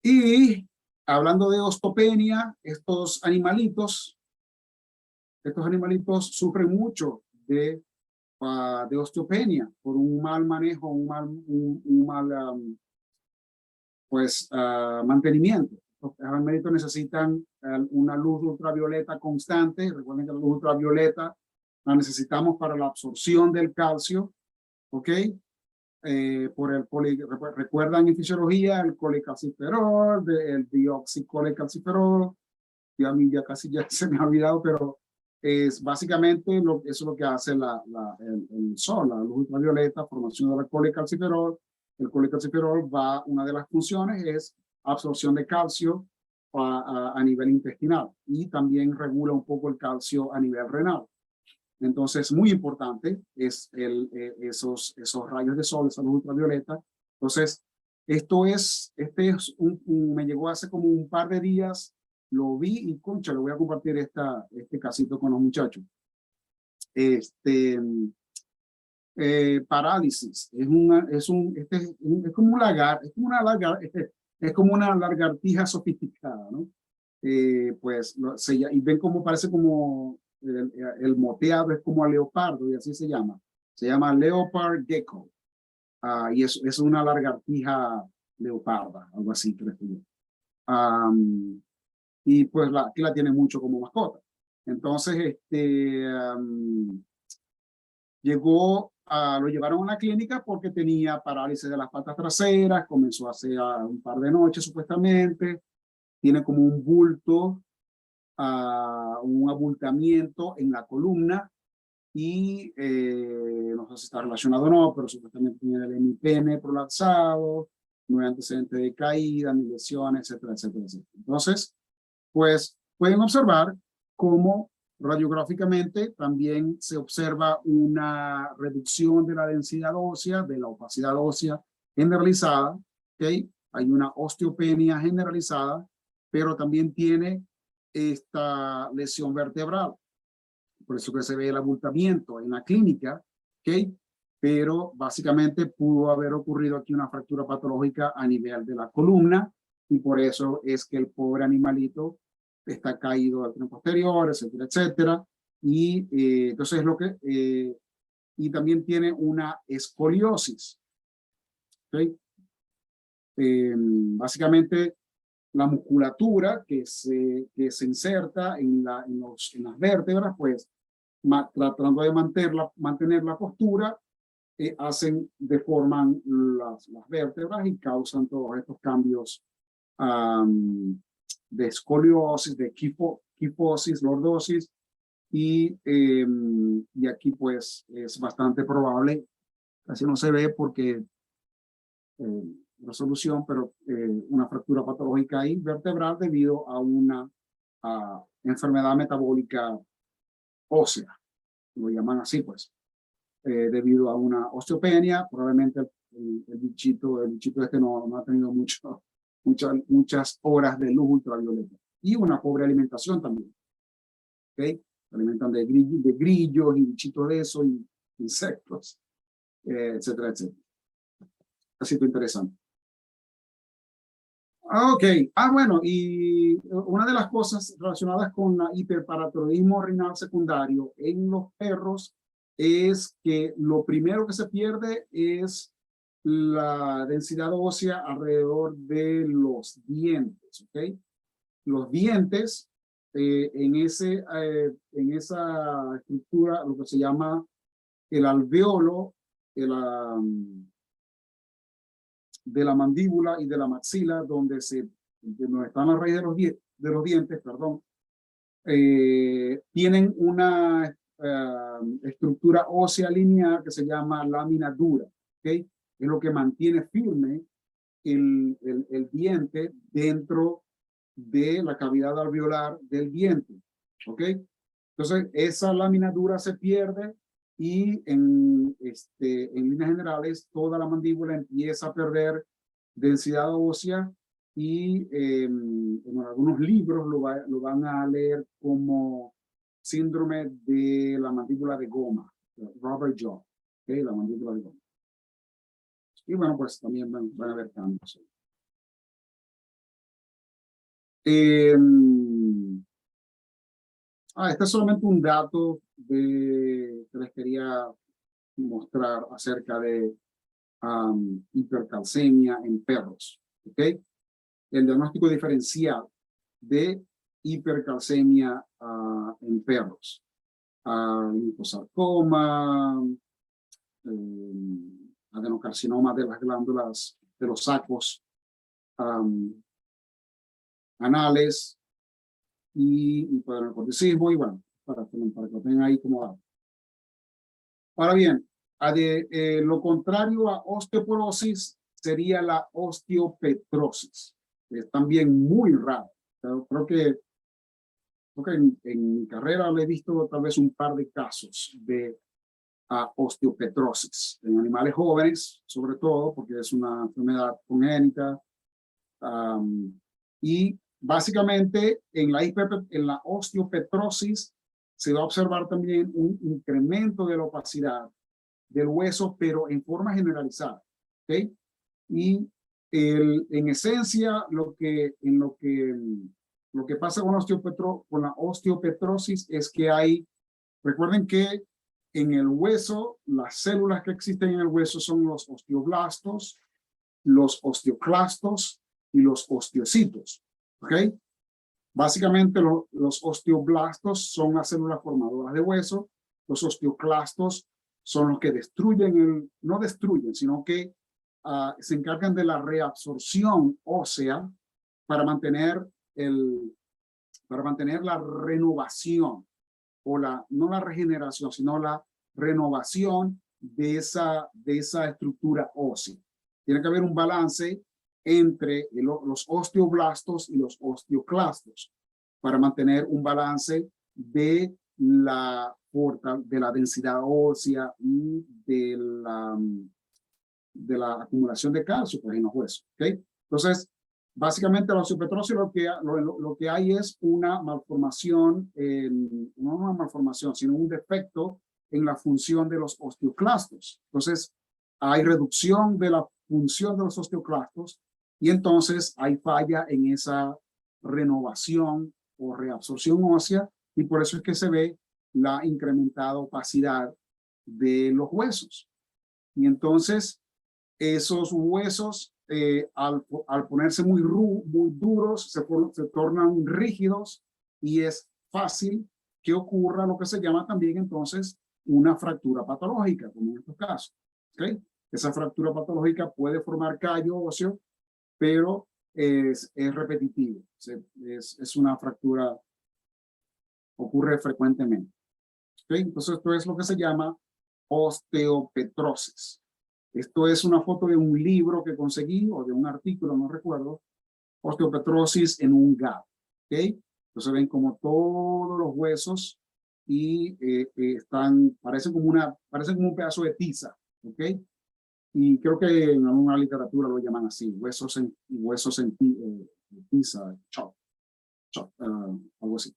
Y hablando de osteopenia, estos animalitos sufren mucho de osteopenia por un mal manejo, un mal mantenimiento. Los animalitos necesitan una luz ultravioleta constante. Recuerden que la luz ultravioleta la necesitamos para la absorción del calcio, ¿ok? Recuerdan en fisiología el colecalciferol, el dioxicolecalciferol, y a mí ya casi ya se me ha olvidado, pero es básicamente eso es lo que hace el sol, la luz ultravioleta, formación del colecalciferol. El colecalciferol una de las funciones es absorción de calcio a nivel intestinal, y también regula un poco el calcio a nivel renal. Entonces, muy importante es esos rayos de sol, esa luz ultravioleta. Entonces, me llegó hace como un par de días, lo vi y concha, le voy a compartir este casito con los muchachos. Parálisis, es como un lagar, es como una lagartija sofisticada, ¿no? Pues, y ven cómo parece como el moteado, es como a leopardo, y así se llama leopard gecko, y es una lagartija leoparda, algo así, creo yo. Y pues aquí la tiene mucho como mascota. Entonces, lo llevaron a la clínica porque tenía parálisis de las patas traseras, comenzó hace un par de noches supuestamente, tiene como un bulto, un abultamiento en la columna, y no sé si está relacionado o no, pero supuestamente tiene el hemipene prolapsado, no hay antecedentes de caída, ni lesiones, etcétera, etcétera, etcétera. Entonces, pues pueden observar cómo radiográficamente también se observa una reducción de la densidad ósea, de la opacidad ósea generalizada, ¿ok? Hay una osteopenia generalizada, pero también tiene esta lesión vertebral. Por eso que se ve el abultamiento en la clínica, ¿ok? Pero básicamente pudo haber ocurrido aquí una fractura patológica a nivel de la columna y por eso es que el pobre animalito está caído al tren posterior, etcétera, etcétera. Y entonces y también tiene una escoliosis, ¿ok? Básicamente la musculatura que se inserta en las vértebras, pues tratando de mantener la postura, deforman las vértebras y causan todos estos cambios de escoliosis, de quifosis, lordosis, y aquí pues es bastante probable, casi no se ve porque resolución, pero una fractura patológica ahí vertebral debido a una enfermedad metabólica ósea, lo llaman así pues, debido a una osteopenia. Probablemente el bichito este no ha tenido muchas horas de luz ultravioleta y una pobre alimentación también, ¿ok? Se alimentan de grillos y bichitos de eso y insectos, etcétera, etcétera. Así que interesante. Ok, bueno, y una de las cosas relacionadas con la hiperparatiroidismo renal secundario en los perros es que lo primero que se pierde es la densidad ósea alrededor de los dientes, ¿ok? Los dientes, en esa estructura, lo que se llama el alveolo, de la mandíbula y de la maxila, donde están las raíces de los dientes, perdón, tienen una estructura ósea lineal que se llama lámina dura, ¿ok? Es lo que mantiene firme el diente dentro de la cavidad alveolar del diente, ¿ok? Entonces, esa lámina dura se pierde y en líneas generales toda la mandíbula empieza a perder densidad ósea y en algunos libros lo van a leer como síndrome de la mandíbula de goma, rubber jaw, ¿okay? La mandíbula de goma. Y bueno, pues también van a haber cambios. Este es solamente un dato que les quería mostrar acerca de hipercalcemia en perros. ¿Okay? El diagnóstico diferencial de hipercalcemia en perros. Linfosarcoma, adenocarcinoma de las glándulas de los sacos anales y hipogonadismo, y bueno, para que lo tengan ahí como dato. Ahora bien, lo contrario a osteoporosis sería la osteopetrosis, que es también muy raro. Pero creo que en mi carrera le he visto tal vez un par de casos de osteopetrosis en animales jóvenes, sobre todo porque es una enfermedad congénita. Y básicamente en la osteopetrosis se va a observar también un incremento de la opacidad del hueso, pero en forma generalizada, ¿ok? Y en esencia, lo que pasa con la osteopetrosis es que recuerden que en el hueso, las células que existen en el hueso son los osteoblastos, los osteoclastos y los osteocitos, ¿ok? Básicamente los osteoblastos son las células formadoras de hueso, los osteoclastos son los que no destruyen, sino que se encargan de la reabsorción ósea para mantener la renovación o no la regeneración, sino la renovación de esa estructura ósea. Tiene que haber un balance entre los osteoblastos y los osteoclastos para mantener un balance de la densidad ósea y de la acumulación de calcio, pues, en los huesos. ¿Okay? Entonces, básicamente la osteopetrosis lo que hay es una malformación, no una malformación, sino un defecto en la función de los osteoclastos. Entonces, hay reducción de la función de los osteoclastos y entonces hay falla en esa renovación o reabsorción ósea y por eso es que se ve la incrementada opacidad de los huesos. Y entonces, esos huesos, al ponerse muy duros, se tornan rígidos y es fácil que ocurra lo que se llama también entonces una fractura patológica, como en estos casos. ¿Okay? Esa fractura patológica puede formar callo óseo, pero es repetitivo. Es una fractura, ocurre frecuentemente. ¿Okay? Entonces, esto es lo que se llama osteopetrosis. Esto es una foto de un libro que conseguí o de un artículo, no recuerdo. Osteopetrosis en un gato. ¿Okay? Entonces ven como todos los huesos y parecen como un pedazo de tiza. ¿Okay? Y creo que en alguna literatura lo llaman así, huesos en tiza, algo así.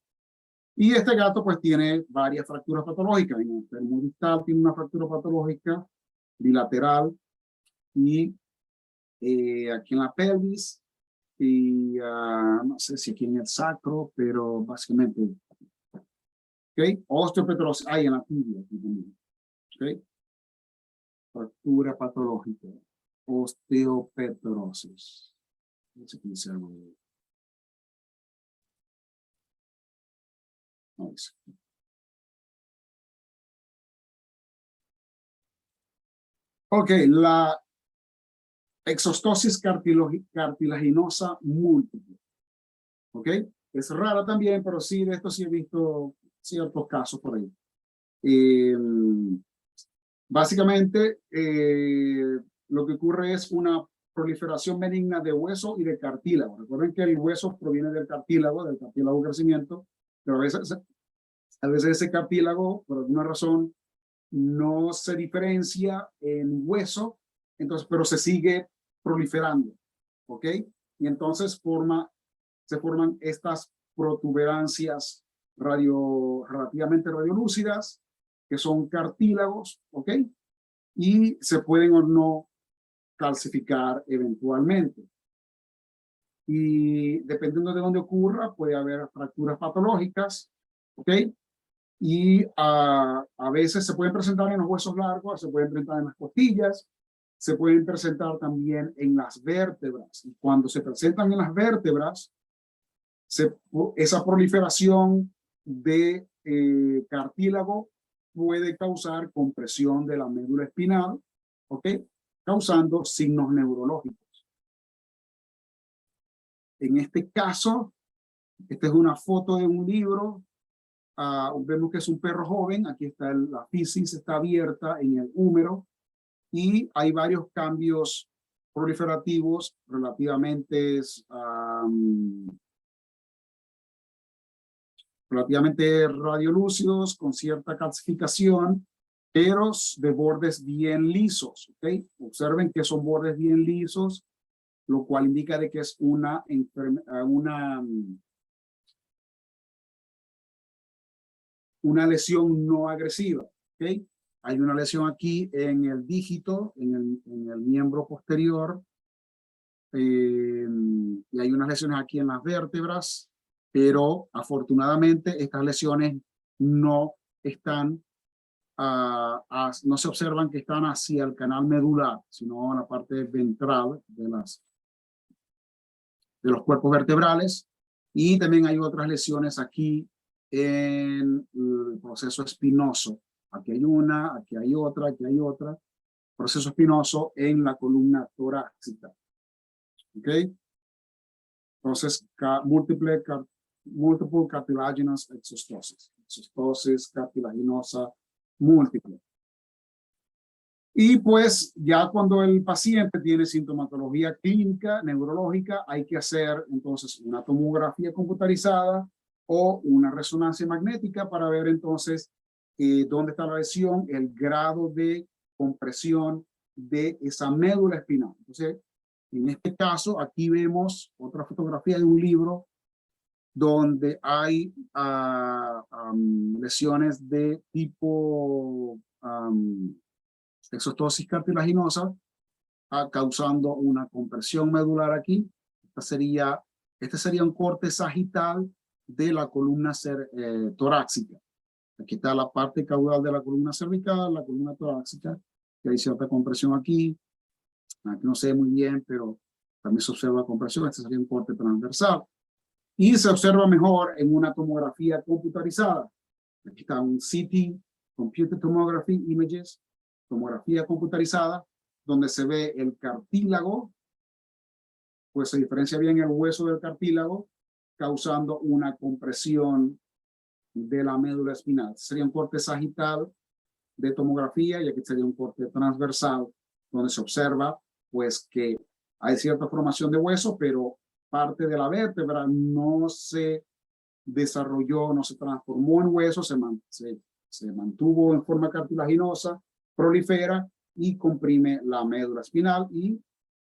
Y este gato pues tiene varias fracturas patológicas. En el fémur distal tiene una fractura patológica bilateral y aquí en la pelvis y no sé si aquí en el sacro, pero básicamente, ¿ok? Osteopetrosis, en la tibia aquí también, ¿ok? Fractura patológica, osteopetrosis. No sé qué dice algo de... No dice. Ok, la exostosis cartilaginosa múltiple. ¿Ok? Es rara también, pero sí, de esto sí he visto ciertos casos por ahí. Básicamente, lo que ocurre es una proliferación benigna de hueso y de cartílago. Recuerden que el hueso proviene del cartílago de crecimiento, pero a veces ese cartílago, por alguna razón, no se diferencia en hueso, entonces, pero se sigue proliferando, ¿ok? Y entonces se forman estas protuberancias relativamente radiolúcidas, que son cartílagos, ¿ok? Y se pueden o no calcificar eventualmente. Y dependiendo de dónde ocurra, puede haber fracturas patológicas, ¿ok? Y a veces se pueden presentar en los huesos largos, se pueden presentar en las costillas, se pueden presentar también en las vértebras. Y cuando se presentan en las vértebras, esa proliferación de cartílago puede causar compresión de la médula espinal, ¿ok? Causando signos neurológicos. En este caso, esta es una foto de un libro. Vemos que es un perro joven. Aquí está la fisis, está abierta en el húmero y hay varios cambios proliferativos relativamente radiolúcidos, con cierta calcificación, pero de bordes bien lisos. ¿Okay? Observen que son bordes bien lisos, lo cual indica de que es una lesión no agresiva. ¿Okay? Hay una lesión aquí en el dígito, en el miembro posterior, y hay unas lesiones aquí en las vértebras, pero afortunadamente estas lesiones no están, no se observan que están hacia el canal medular, sino en la parte ventral de los cuerpos vertebrales. Y también hay otras lesiones aquí en el proceso espinoso. Aquí hay una, aquí hay otra, aquí hay otra. Proceso espinoso en la columna torácica. ¿Ok? Entonces, múltiple multiple cartilaginous exostosis. Exostosis cartilaginosa múltiple. Y pues ya cuando el paciente tiene sintomatología clínica, neurológica, hay que hacer entonces una tomografía computarizada o una resonancia magnética para ver entonces dónde está la lesión, el grado de compresión de esa médula espinal. Entonces, en este caso, aquí vemos otra fotografía de un libro donde hay lesiones de tipo exostosis cartilaginosa, causando una compresión medular aquí. Este sería un corte sagital de la columna torácica. Aquí está la parte caudal de la columna cervical, la columna torácica, que hay cierta compresión aquí. Aquí no se ve muy bien, pero también se observa compresión. Este sería un corte transversal. Y se observa mejor en una tomografía computarizada. Aquí está un CT, Computed Tomography Images, tomografía computarizada, donde se ve el cartílago, pues se diferencia bien el hueso del cartílago, causando una compresión de la médula espinal. Sería un corte sagital de tomografía y aquí sería un corte transversal, donde se observa pues que hay cierta formación de hueso, pero parte de la vértebra no se desarrolló, no se transformó en hueso, se mantuvo en forma cartilaginosa, prolifera y comprime la médula espinal. Y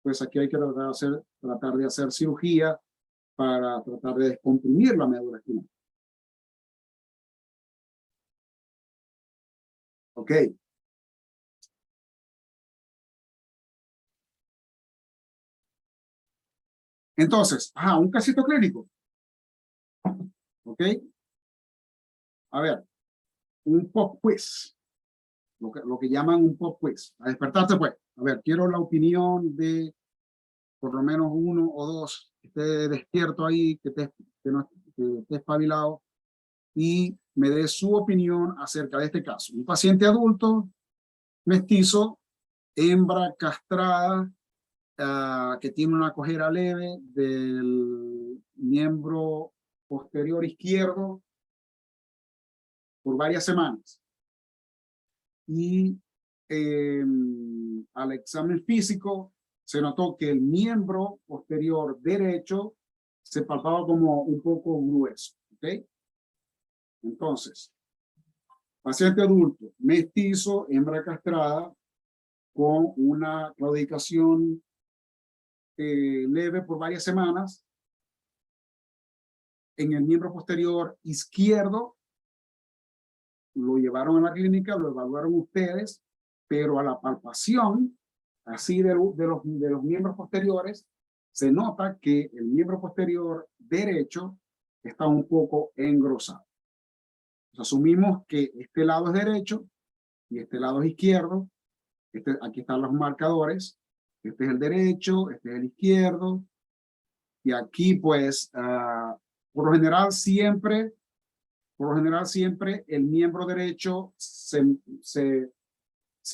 pues aquí hay que tratar de hacer cirugía para tratar de descomprimir la médula espinal. Ok. Entonces, un casito clínico. Ok. A ver, un pop quiz. Lo que llaman un pop quiz. A despertarte pues. A ver, quiero la opinión de por lo menos uno o dos que esté despierto ahí, que esté espabilado y me dé su opinión acerca de este caso. Un paciente adulto, mestizo, hembra castrada, que tiene una cojera leve del miembro posterior izquierdo por varias semanas. Y al examen físico se notó que el miembro posterior derecho se palpaba como un poco grueso. ¿Ok? Entonces, paciente adulto, mestizo, hembra castrada, con una claudicación leve por varias semanas en el miembro posterior izquierdo. Lo llevaron a la clínica, lo evaluaron ustedes, pero a la palpación, así de los miembros posteriores, se nota que el miembro posterior derecho está un poco engrosado. Asumimos que este lado es derecho y este lado es izquierdo. Aquí están los marcadores. Este es el derecho, este es el izquierdo. Y aquí, pues, por lo general siempre el miembro derecho si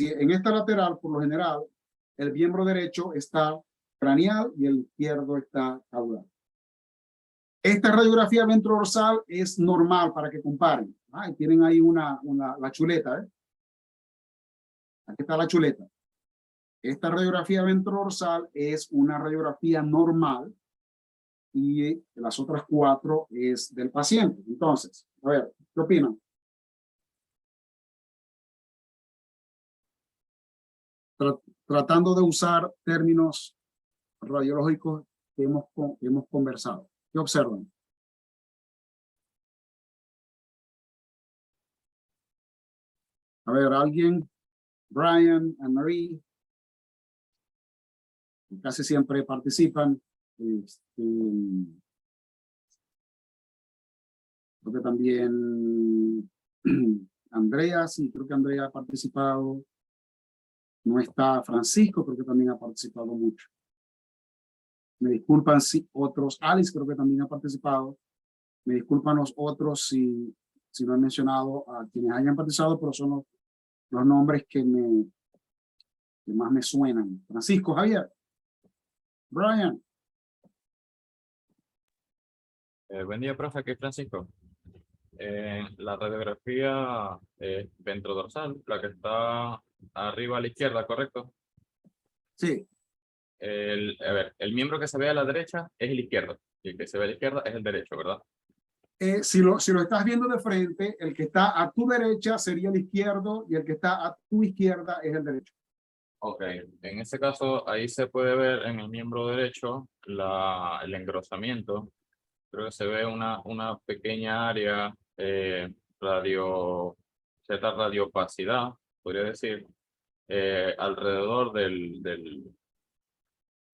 en esta lateral, por lo general, el miembro derecho está craneal y el izquierdo está caudal. Esta radiografía ventrodorsal es normal para que comparen. Tienen ahí la chuleta. Aquí está la chuleta. Esta radiografía ventrodorsal es una radiografía normal y las otras 4 es del paciente. Entonces, a ver, ¿qué opinan? Tratando de usar términos radiológicos que hemos conversado. ¿Qué observan? A ver, alguien, Brian, Anne-Marie, casi siempre participan. Creo que también Andrea, sí, creo que Andrea ha participado. No está Francisco, creo que también ha participado mucho. Me disculpan si otros, Alice creo que también ha participado. Me disculpan los otros si no he mencionado a quienes hayan participado, pero son los nombres que más me suenan. Francisco, Javier, Brian. Buen día, profe, aquí Francisco. La radiografía ventrodorsal, la que está arriba a la izquierda, ¿correcto? Sí. A ver, el miembro que se ve a la derecha es el izquierdo, y el que se ve a la izquierda es el derecho, ¿verdad? Si lo estás viendo de frente, el que está a tu derecha sería el izquierdo y el que está a tu izquierda es el derecho. Ok, en este caso ahí se puede ver en el miembro derecho el engrosamiento. Creo que se ve una pequeña área cierta radiopacidad, podría decir, alrededor ¿cómo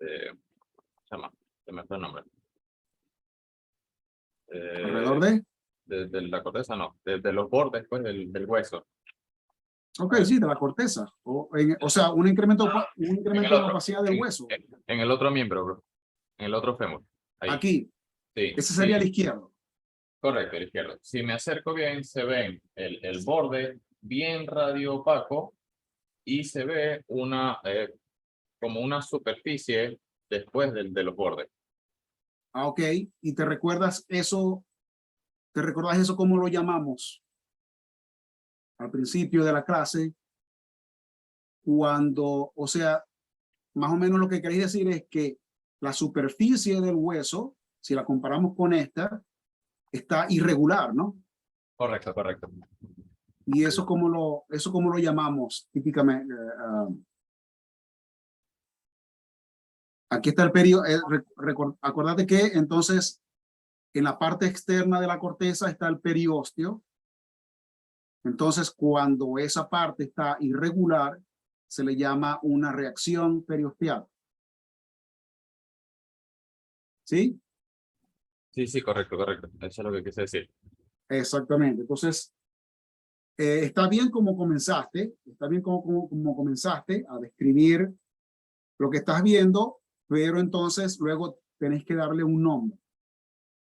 se llama? Se me fue el nombre. ¿Alrededor Eh, de? de la corteza, no, de los bordes pues, del hueso. Ok, A ver, sí, de la corteza. O sea, un incremento en el en la otro, opacidad del hueso. en el otro miembro, bro, en el otro fémur. Ahí, Aquí, sí, ese sí, sería el izquierdo. correcto, el izquierdo. Si me acerco bien, se ven el borde bien radio opaco y se ve como una superficie después de los bordes. Ah, ok. ¿Y te recuerdas eso? ¿Te recuerdas eso cómo lo llamamos al principio de la clase? Cuando, o sea, más o menos lo que queréis decir es que la superficie del hueso, si la comparamos con esta, está irregular, ¿no? Correcto, correcto. Y eso cómo lo llamamos típicamente. Aquí está el periodo. Acuérdate que entonces en la parte externa de la corteza está el periósteo. Entonces, cuando esa parte está irregular, se le llama una reacción periosteal. ¿Sí? Sí, sí, correcto, correcto. Eso es lo que quise decir. Exactamente. Entonces, está bien como comenzaste, está bien como comenzaste a describir lo que estás viendo, pero entonces luego tenés que darle un nombre.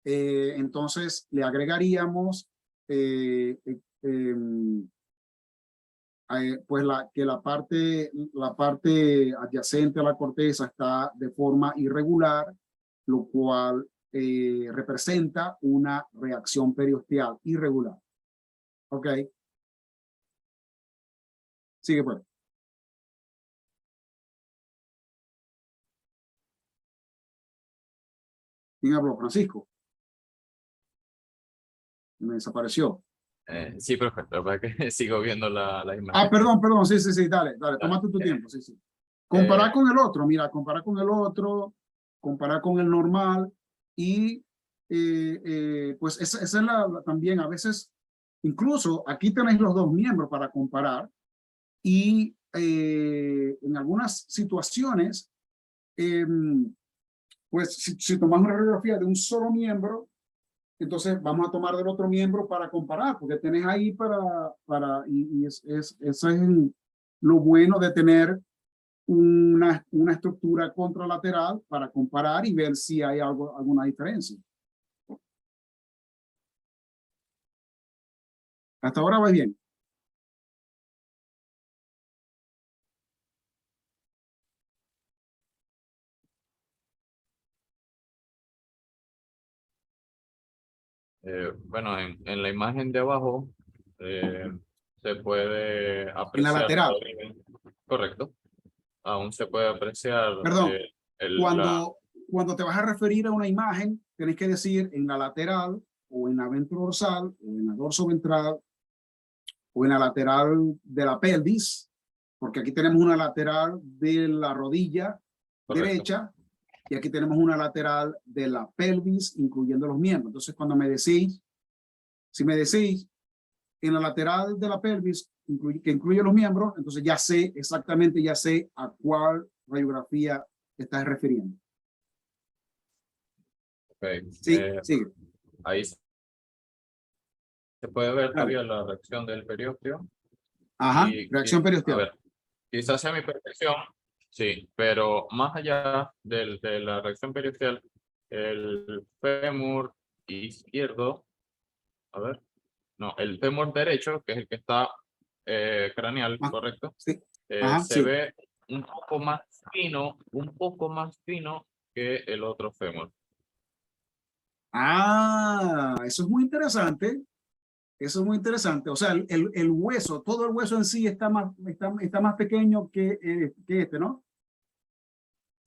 Entonces, le agregaríamos pues que la parte adyacente a la corteza está de forma irregular, lo cual representa una reacción periosteal irregular. ¿Ok? Sigue pues. ¿Quién habló? Francisco. Me desapareció. Sí, perfecto. Lo que pasa es que sigo viendo las Ah, imágenes. perdón, sí, sí, sí, dale, Dale. tómate tu tiempo, sí, sí. Comparar con el otro, mira, comparar con el otro, comparar con el normal y pues esa es también a veces, incluso aquí tenéis los dos miembros para comparar y en algunas situaciones, pues si tomas una radiografía de un solo miembro, entonces vamos a tomar del otro miembro para comparar, porque tenés ahí y eso es lo bueno de tener una estructura contralateral para comparar y ver si hay alguna diferencia. Hasta ahora va bien. Bueno, en la imagen de abajo se puede En la apreciar lateral, todavía. Correcto. Aún se puede apreciar perdón, la... cuando te vas a referir a una imagen, tenés que decir en la lateral o en la ventrodorsal o en la dorsoventral o en la lateral de la pelvis, porque aquí tenemos una lateral de la rodilla Correcto. derecha y aquí tenemos una lateral de la pelvis, incluyendo los miembros. Entonces, cuando si me decís en la lateral de la pelvis, que incluye los miembros, entonces ya sé exactamente, ya sé a cuál radiografía te estás refiriendo. Okay. Sí, sigue. Ahí se puede ver Dale. todavía la reacción del periósteo. Ajá, reacción A periosteal. ver, quizás sea mi percepción, sí, pero más allá de la reacción periosteal, el fémur izquierdo, a ver, no, el fémur derecho, que es el que está craneal, Ah, correcto, sí. Ajá, se sí. ve un poco más fino que el otro fémur. Ah, eso es muy interesante. Eso es muy interesante. O sea, el hueso, todo el hueso en sí está más pequeño que este, ¿no?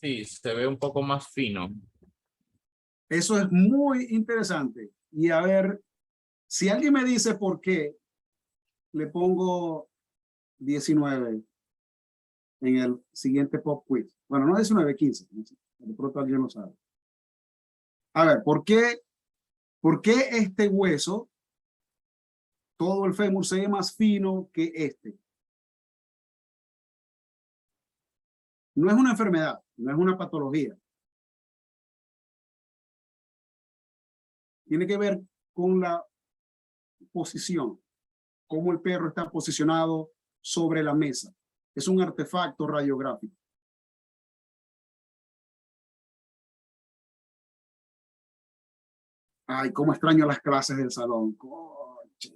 Sí, se ve un poco más fino. Eso es muy interesante. Y a ver, si alguien me dice por qué le pongo 19 en el siguiente pop quiz. Bueno, no 19, 15. No sé, de pronto alguien lo sabe. A ver, por qué este hueso, todo el fémur se ve más fino que este? No es una enfermedad, no es una patología. Tiene que ver con la posición, cómo el perro está posicionado sobre la mesa. Es un artefacto radiográfico. Ay, cómo extraño las clases del salón. Conche.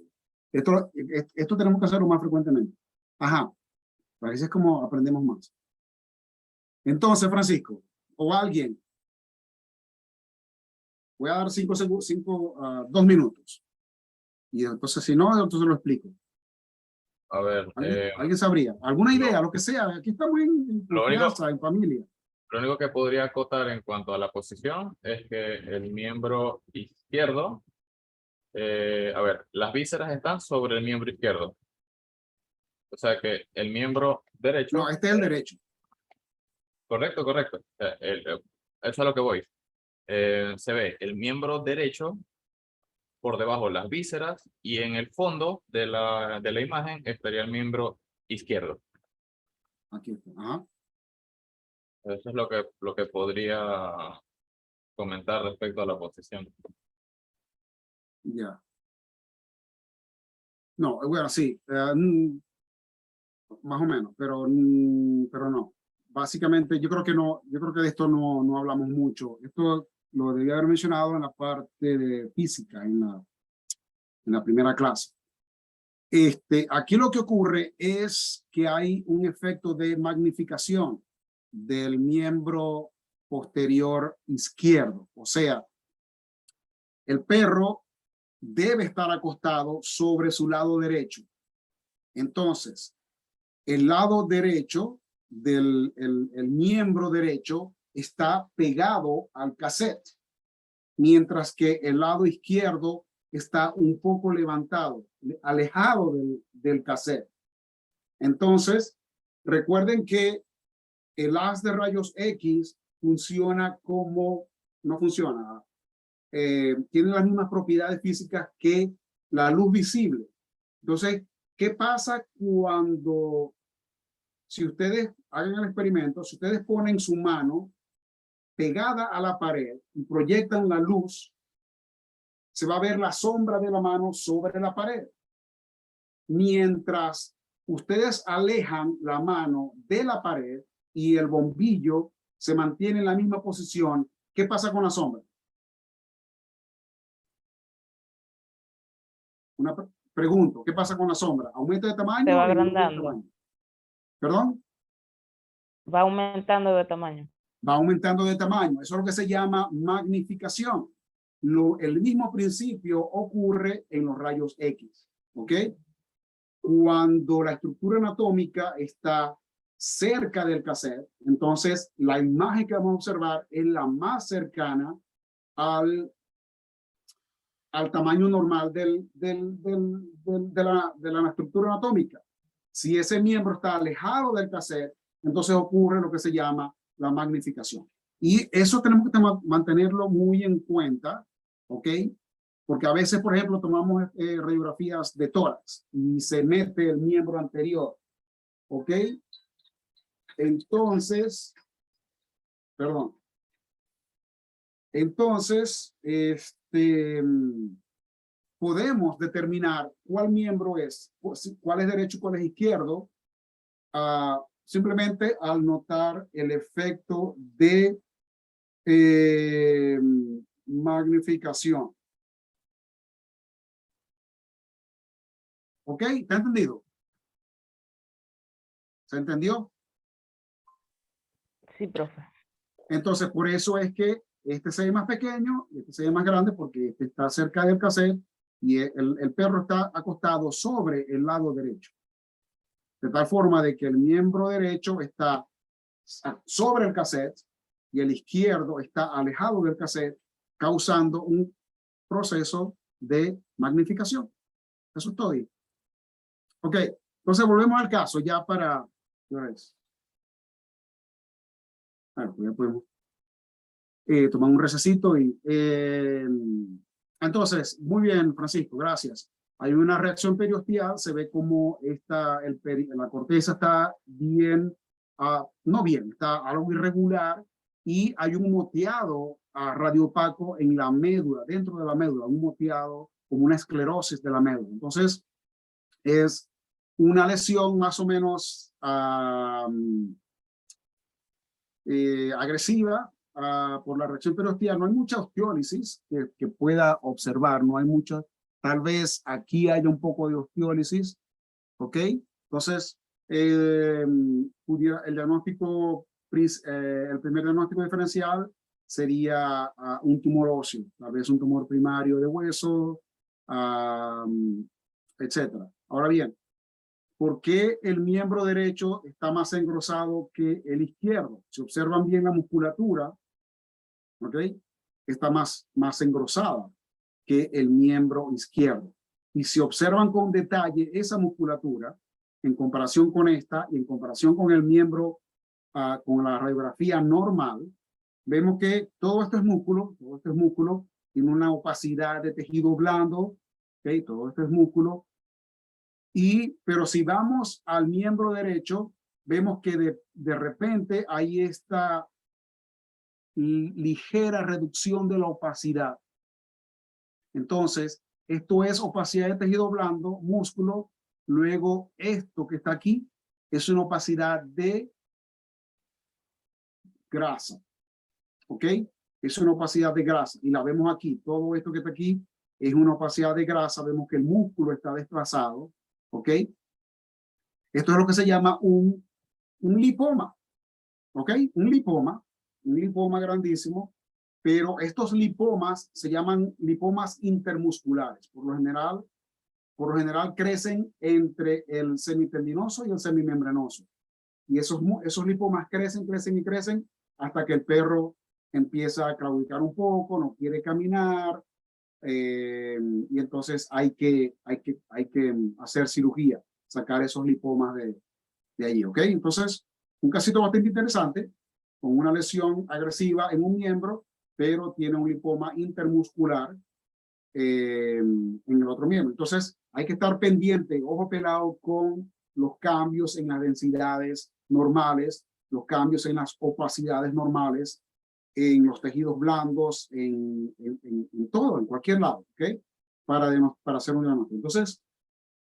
Esto tenemos que hacerlo más frecuentemente. Ajá, parece es como aprendemos más. Entonces, Francisco, o alguien, voy a dar 2 minutos. Y entonces, si no, entonces lo explico. A ver, ¿Alguien sabría? ¿Alguna idea? lo, Lo que sea. Aquí estamos en lo único, confianza, en familia. lo único que podría acotar en cuanto a la posición es que el miembro izquierdo, a ver, las vísceras están sobre el miembro izquierdo. O sea que el miembro No, derecho, este es el derecho. correcto, correcto. Eso es a lo que voy. Se ve el miembro derecho por debajo las vísceras y en el fondo de la imagen estaría el miembro izquierdo. Aquí está. Ajá. Eso es lo que podría comentar respecto a la posición. Ya. No, bueno, sí. Más o menos, pero no. Básicamente, yo creo que no, yo creo que de esto no hablamos mucho. Esto lo debía haber mencionado en la parte de física, en la primera clase. Aquí lo que ocurre es que hay un efecto de magnificación del miembro posterior izquierdo. O sea, el perro debe estar acostado sobre su lado derecho. Entonces, el lado derecho el miembro derecho está pegado al cassette, mientras que el lado izquierdo está un poco levantado, alejado del cassette. Entonces, recuerden que el haz de rayos X funciona como, no funciona, tiene las mismas propiedades físicas que la luz visible. Entonces, ¿qué pasa cuando, si ustedes hagan el experimento, si ustedes ponen su mano pegada a la pared y proyectan la luz, se va a ver la sombra de la mano sobre la pared? Mientras ustedes alejan la mano de la pared y el bombillo se mantiene en la misma posición, ¿qué pasa con la sombra? Una pregunto, ¿qué pasa con la sombra? ¿Aumenta de Se tamaño va o disminuye de agrandando, tamaño? ¿Perdón? va aumentando de tamaño. Va aumentando de tamaño. Eso es lo que se llama magnificación. El mismo principio ocurre en los rayos X. ¿Ok? Cuando la estructura anatómica está cerca del cassette, entonces la imagen que vamos a observar es la más cercana al tamaño normal de la estructura anatómica. Si ese miembro está alejado del cassette, entonces ocurre lo que se llama la magnificación. Y eso tenemos que mantenerlo muy en cuenta, ¿ok? Porque a veces, por ejemplo, tomamos radiografías de tórax y se mete el miembro anterior, ¿ok? Entonces, perdón. Entonces, podemos determinar cuál miembro es, cuál es derecho y cuál es izquierdo, simplemente al notar el efecto de magnificación. ¿Ok? ¿Te ha entendido? ¿Se entendió? Sí, profe. Entonces, por eso es que este se ve más pequeño, este se ve más grande porque este está cerca del cassette y el perro está acostado sobre el lado derecho. De tal forma de que el miembro derecho está sobre el cassette y el izquierdo está alejado del cassette, causando un proceso de magnificación. Eso es todo. Ok, entonces volvemos al caso ya para... Bueno, ya podemos tomar un recesito y... entonces, muy bien, Francisco, gracias. Hay una reacción periosteal, se ve como la corteza está bien, no bien, está algo irregular y hay un moteado radiopaco en la médula, dentro de la médula, un moteado como una esclerosis de la médula. Entonces, es una lesión más o menos agresiva por la reacción periosteal. No hay mucha osteólisis que pueda observar, no hay mucha. Tal vez aquí haya un poco de osteólisis, ¿ok? Entonces, el diagnóstico, el primer diagnóstico diferencial sería un tumor óseo, tal vez un tumor primario de hueso, etcétera. Ahora bien, ¿por qué el miembro derecho está más engrosado que el izquierdo? Si observan bien la musculatura, ¿ok? Está más engrosada que el miembro izquierdo. Y si observan con detalle esa musculatura, en comparación con esta y en comparación con el miembro, con la radiografía normal, vemos que todo esto es músculo, tiene una opacidad de tejido blando, ¿ok? Todo esto es músculo. Pero si vamos al miembro derecho, vemos que de repente hay esta ligera reducción de la opacidad. Entonces, esto es opacidad de tejido blando, músculo. Luego, esto que está aquí es una opacidad de grasa. ¿Ok? Es una opacidad de grasa. Y la vemos aquí. Todo esto que está aquí es una opacidad de grasa. Vemos que el músculo está desplazado. ¿Ok? Esto es lo que se llama un lipoma. ¿Ok? Un lipoma grandísimo. Pero estos lipomas se llaman lipomas intermusculares. Por lo general crecen entre el semitendinoso y el semimembranoso. Y esos lipomas crecen hasta que el perro empieza a claudicar un poco, no quiere caminar, y entonces hay que hacer cirugía, sacar esos lipomas de allí, ¿ok? Entonces, un casito bastante interesante, con una lesión agresiva en un miembro, pero tiene un lipoma intermuscular en el otro miembro. Entonces, hay que estar pendiente, ojo pelado, con los cambios en las densidades normales, los cambios en las opacidades normales, en los tejidos blandos, en todo, en cualquier lado, ¿ok? Para hacer un diagnóstico. Entonces,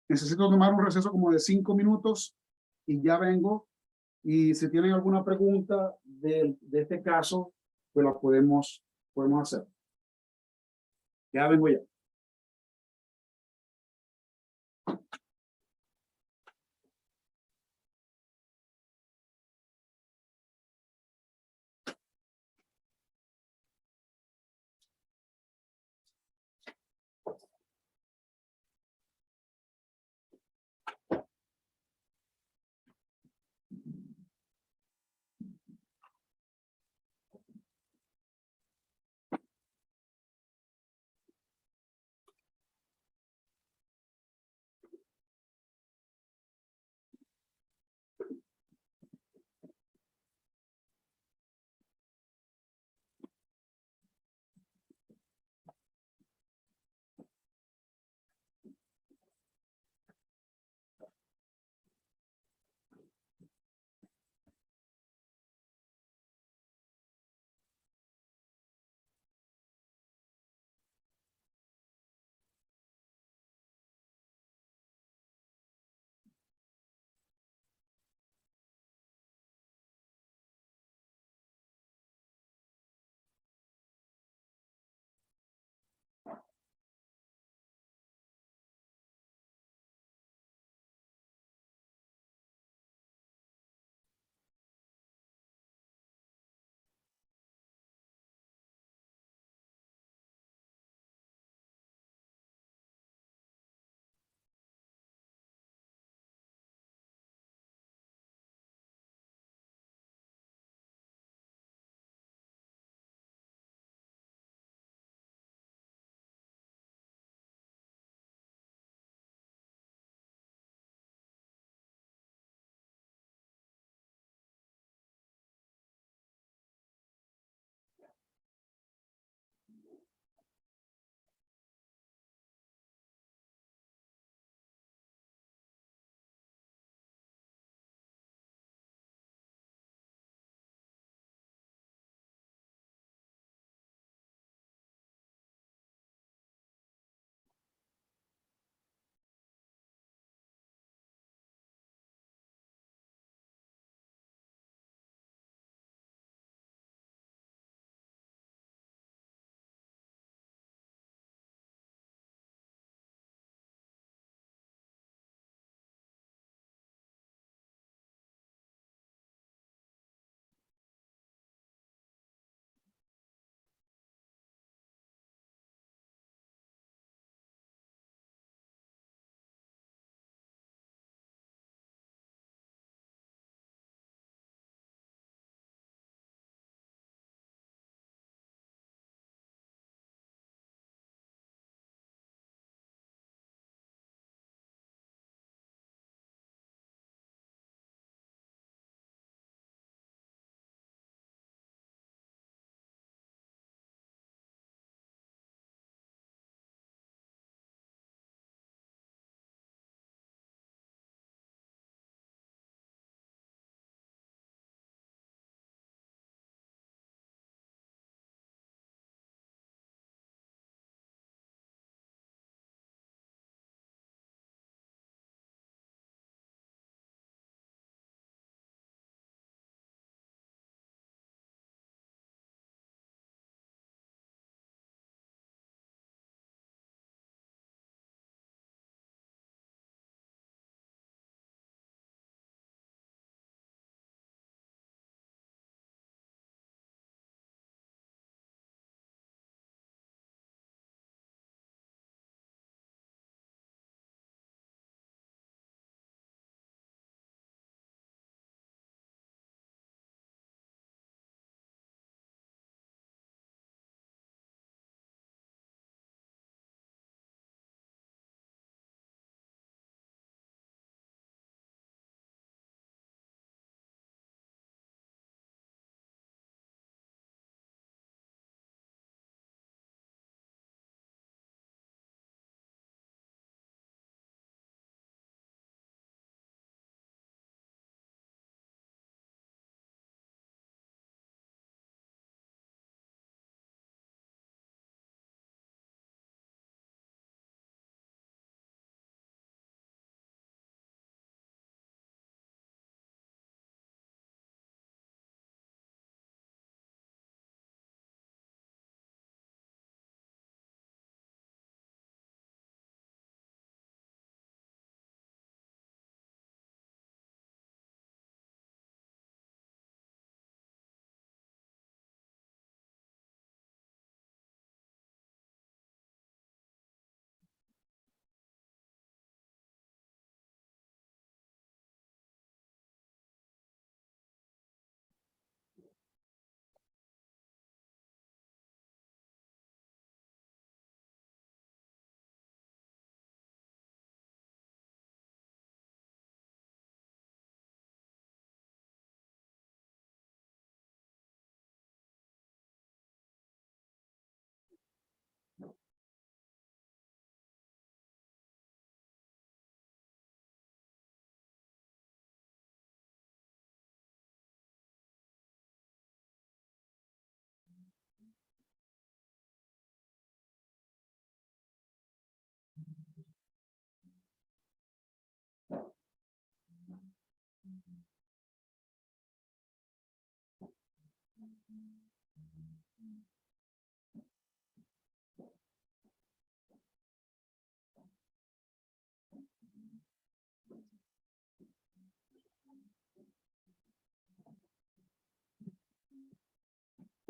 necesito tomar un receso como de 5 minutos y ya vengo. Y si tienen alguna pregunta de este caso, pues la podemos hacer. Ya vengo ya.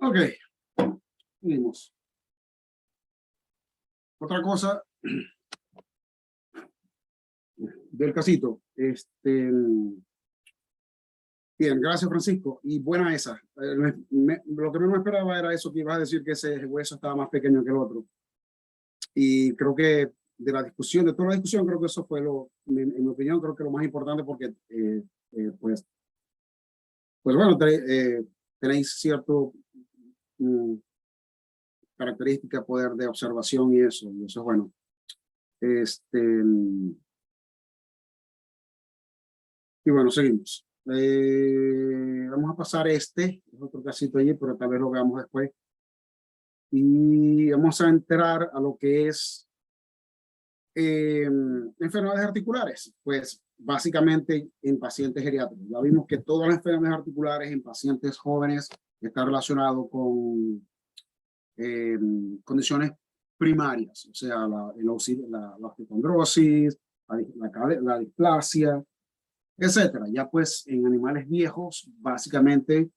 Ok, seguimos. Otra cosa del casito. Bien, gracias Francisco. Y buena esa. Lo que no me esperaba era eso que ibas a decir, que ese hueso estaba más pequeño que el otro. Y creo que de la discusión, de toda la discusión, creo que eso fue en mi opinión, creo que lo más importante porque pues bueno, tenéis cierto característica, poder de observación y eso es bueno. Y bueno, seguimos. Vamos a pasar es otro casito allí, pero tal vez lo veamos después. Y vamos a entrar a lo que es enfermedades articulares. Pues básicamente en pacientes geriátricos. Ya vimos que todas las enfermedades articulares en pacientes jóvenes están relacionadas con condiciones primarias, o sea, la osteocondrosis, la displasia, etcétera. Ya pues en animales viejos, básicamente,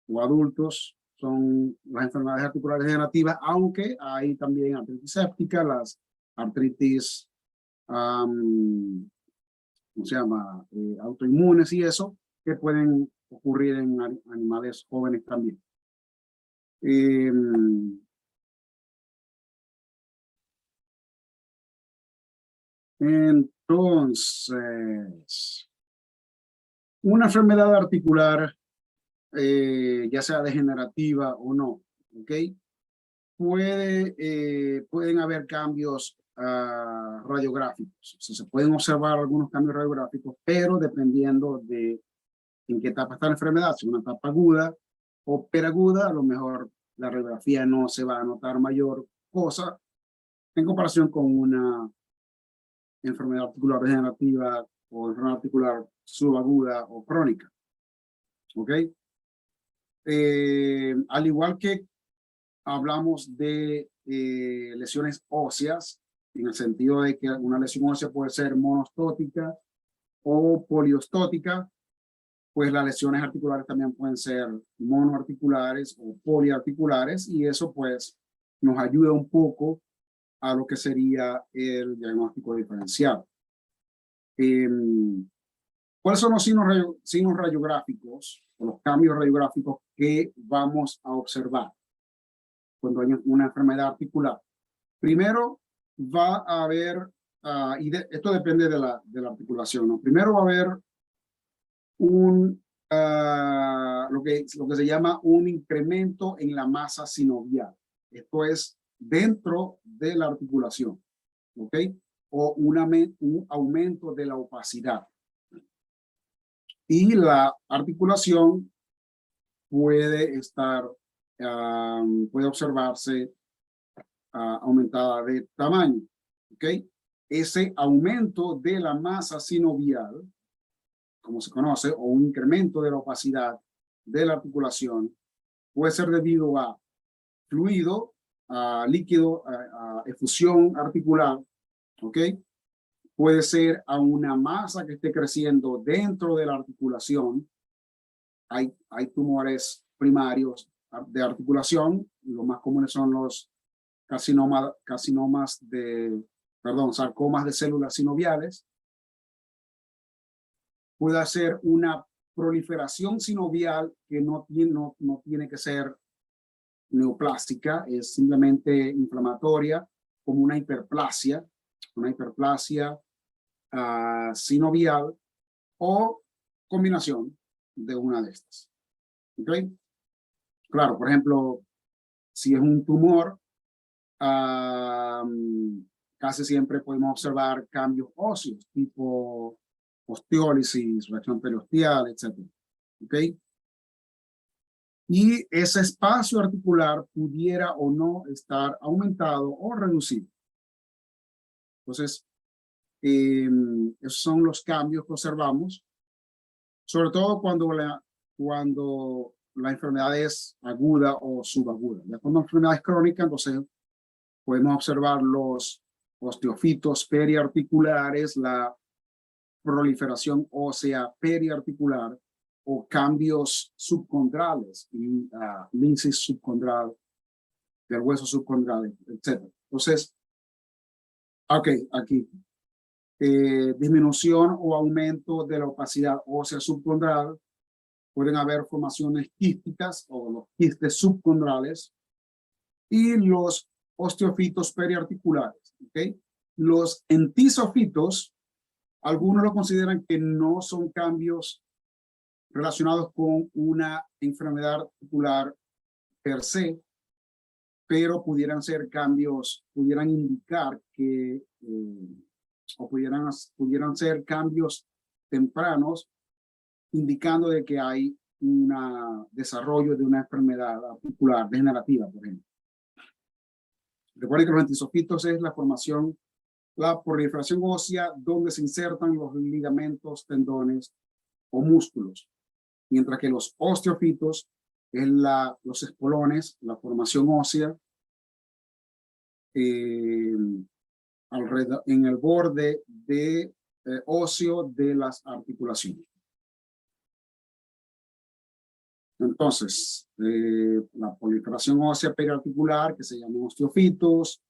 o adultos, son las enfermedades articulares degenerativas, aunque hay también artritis séptica, las artritis, ¿cómo se llama? Autoinmunes y eso, que pueden ocurrir en animales jóvenes también. Entonces, una enfermedad articular, ya sea degenerativa o no, ¿ok? Pueden haber cambios radiográficos. O sea, se pueden observar algunos cambios radiográficos, pero dependiendo de en qué etapa está la enfermedad, si es una etapa aguda o peraguda, a lo mejor la radiografía no se va a notar mayor cosa en comparación con una enfermedad articular degenerativa o enfermedad articular subaguda o crónica. ¿Ok? Al igual que hablamos de lesiones óseas, en el sentido de que una lesión ósea puede ser monostótica o poliostótica, pues las lesiones articulares también pueden ser monoarticulares o poliarticulares, y eso pues nos ayuda un poco a lo que sería el diagnóstico diferencial. ¿Cuáles son los signos radiográficos o los cambios radiográficos que vamos a observar cuando hay una enfermedad articular? Primero va a haber, esto depende de la articulación, ¿no? Primero va a haber lo que se llama un incremento en la masa sinovial. Esto es dentro de la articulación, ¿ok? O un aumento de la opacidad. Y la articulación puede puede observarse aumentada de tamaño, ¿ok? Ese aumento de la masa sinovial, como se conoce, o un incremento de la opacidad de la articulación, puede ser debido a fluido, a líquido, a efusión articular, ¿ok? Puede ser a una masa que esté creciendo dentro de la articulación. Hay tumores primarios de articulación, los más comunes son los sarcomas de células sinoviales. Puede ser una proliferación sinovial que no tiene que ser neoplástica, es simplemente inflamatoria, como una hiperplasia sinovial, o combinación de una de estas. ¿Ok? Claro, por ejemplo, si es un tumor, casi siempre podemos observar cambios óseos, tipo osteólisis, reacción periosteal, etc. ¿Ok? Y ese espacio articular pudiera o no estar aumentado o reducido. Entonces, esos son los cambios que observamos, sobre todo cuando la enfermedad es aguda o subaguda. Ya cuando la enfermedad es crónica, entonces podemos observar los osteofitos periarticulares, la proliferación ósea periarticular, o cambios subcondrales, y lisis subcondral, del hueso subcondral, etc. Entonces, ok, aquí. Disminución o aumento de la opacidad ósea subcondral. Pueden haber formaciones quísticas o los quistes subcondrales y los osteofitos periarticulares. ¿Okay? Los entisofitos, algunos lo consideran que no son cambios relacionados con una enfermedad articular per se, pero pudieran ser cambios, pudieran indicar que, o pudieran ser cambios tempranos, indicando de que hay un desarrollo de una enfermedad articular degenerativa, por ejemplo. Recuerden que los entisofitos es la formación, la proliferación ósea donde se insertan los ligamentos, tendones o músculos, mientras que los osteofitos es los espolones, la formación ósea alrededor, en el borde de óseo de las articulaciones. Entonces, la proliferación ósea periarticular, que se llama osteofitos,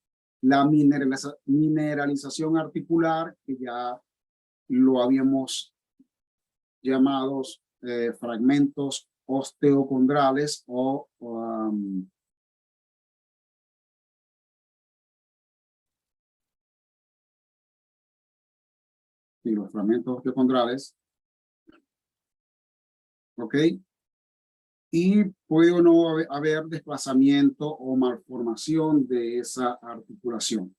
la mineralización articular, que ya lo habíamos llamado fragmentos osteocondrales y los fragmentos osteocondrales, ¿ok? Y puede o no haber desplazamiento o malformación de esa articulación.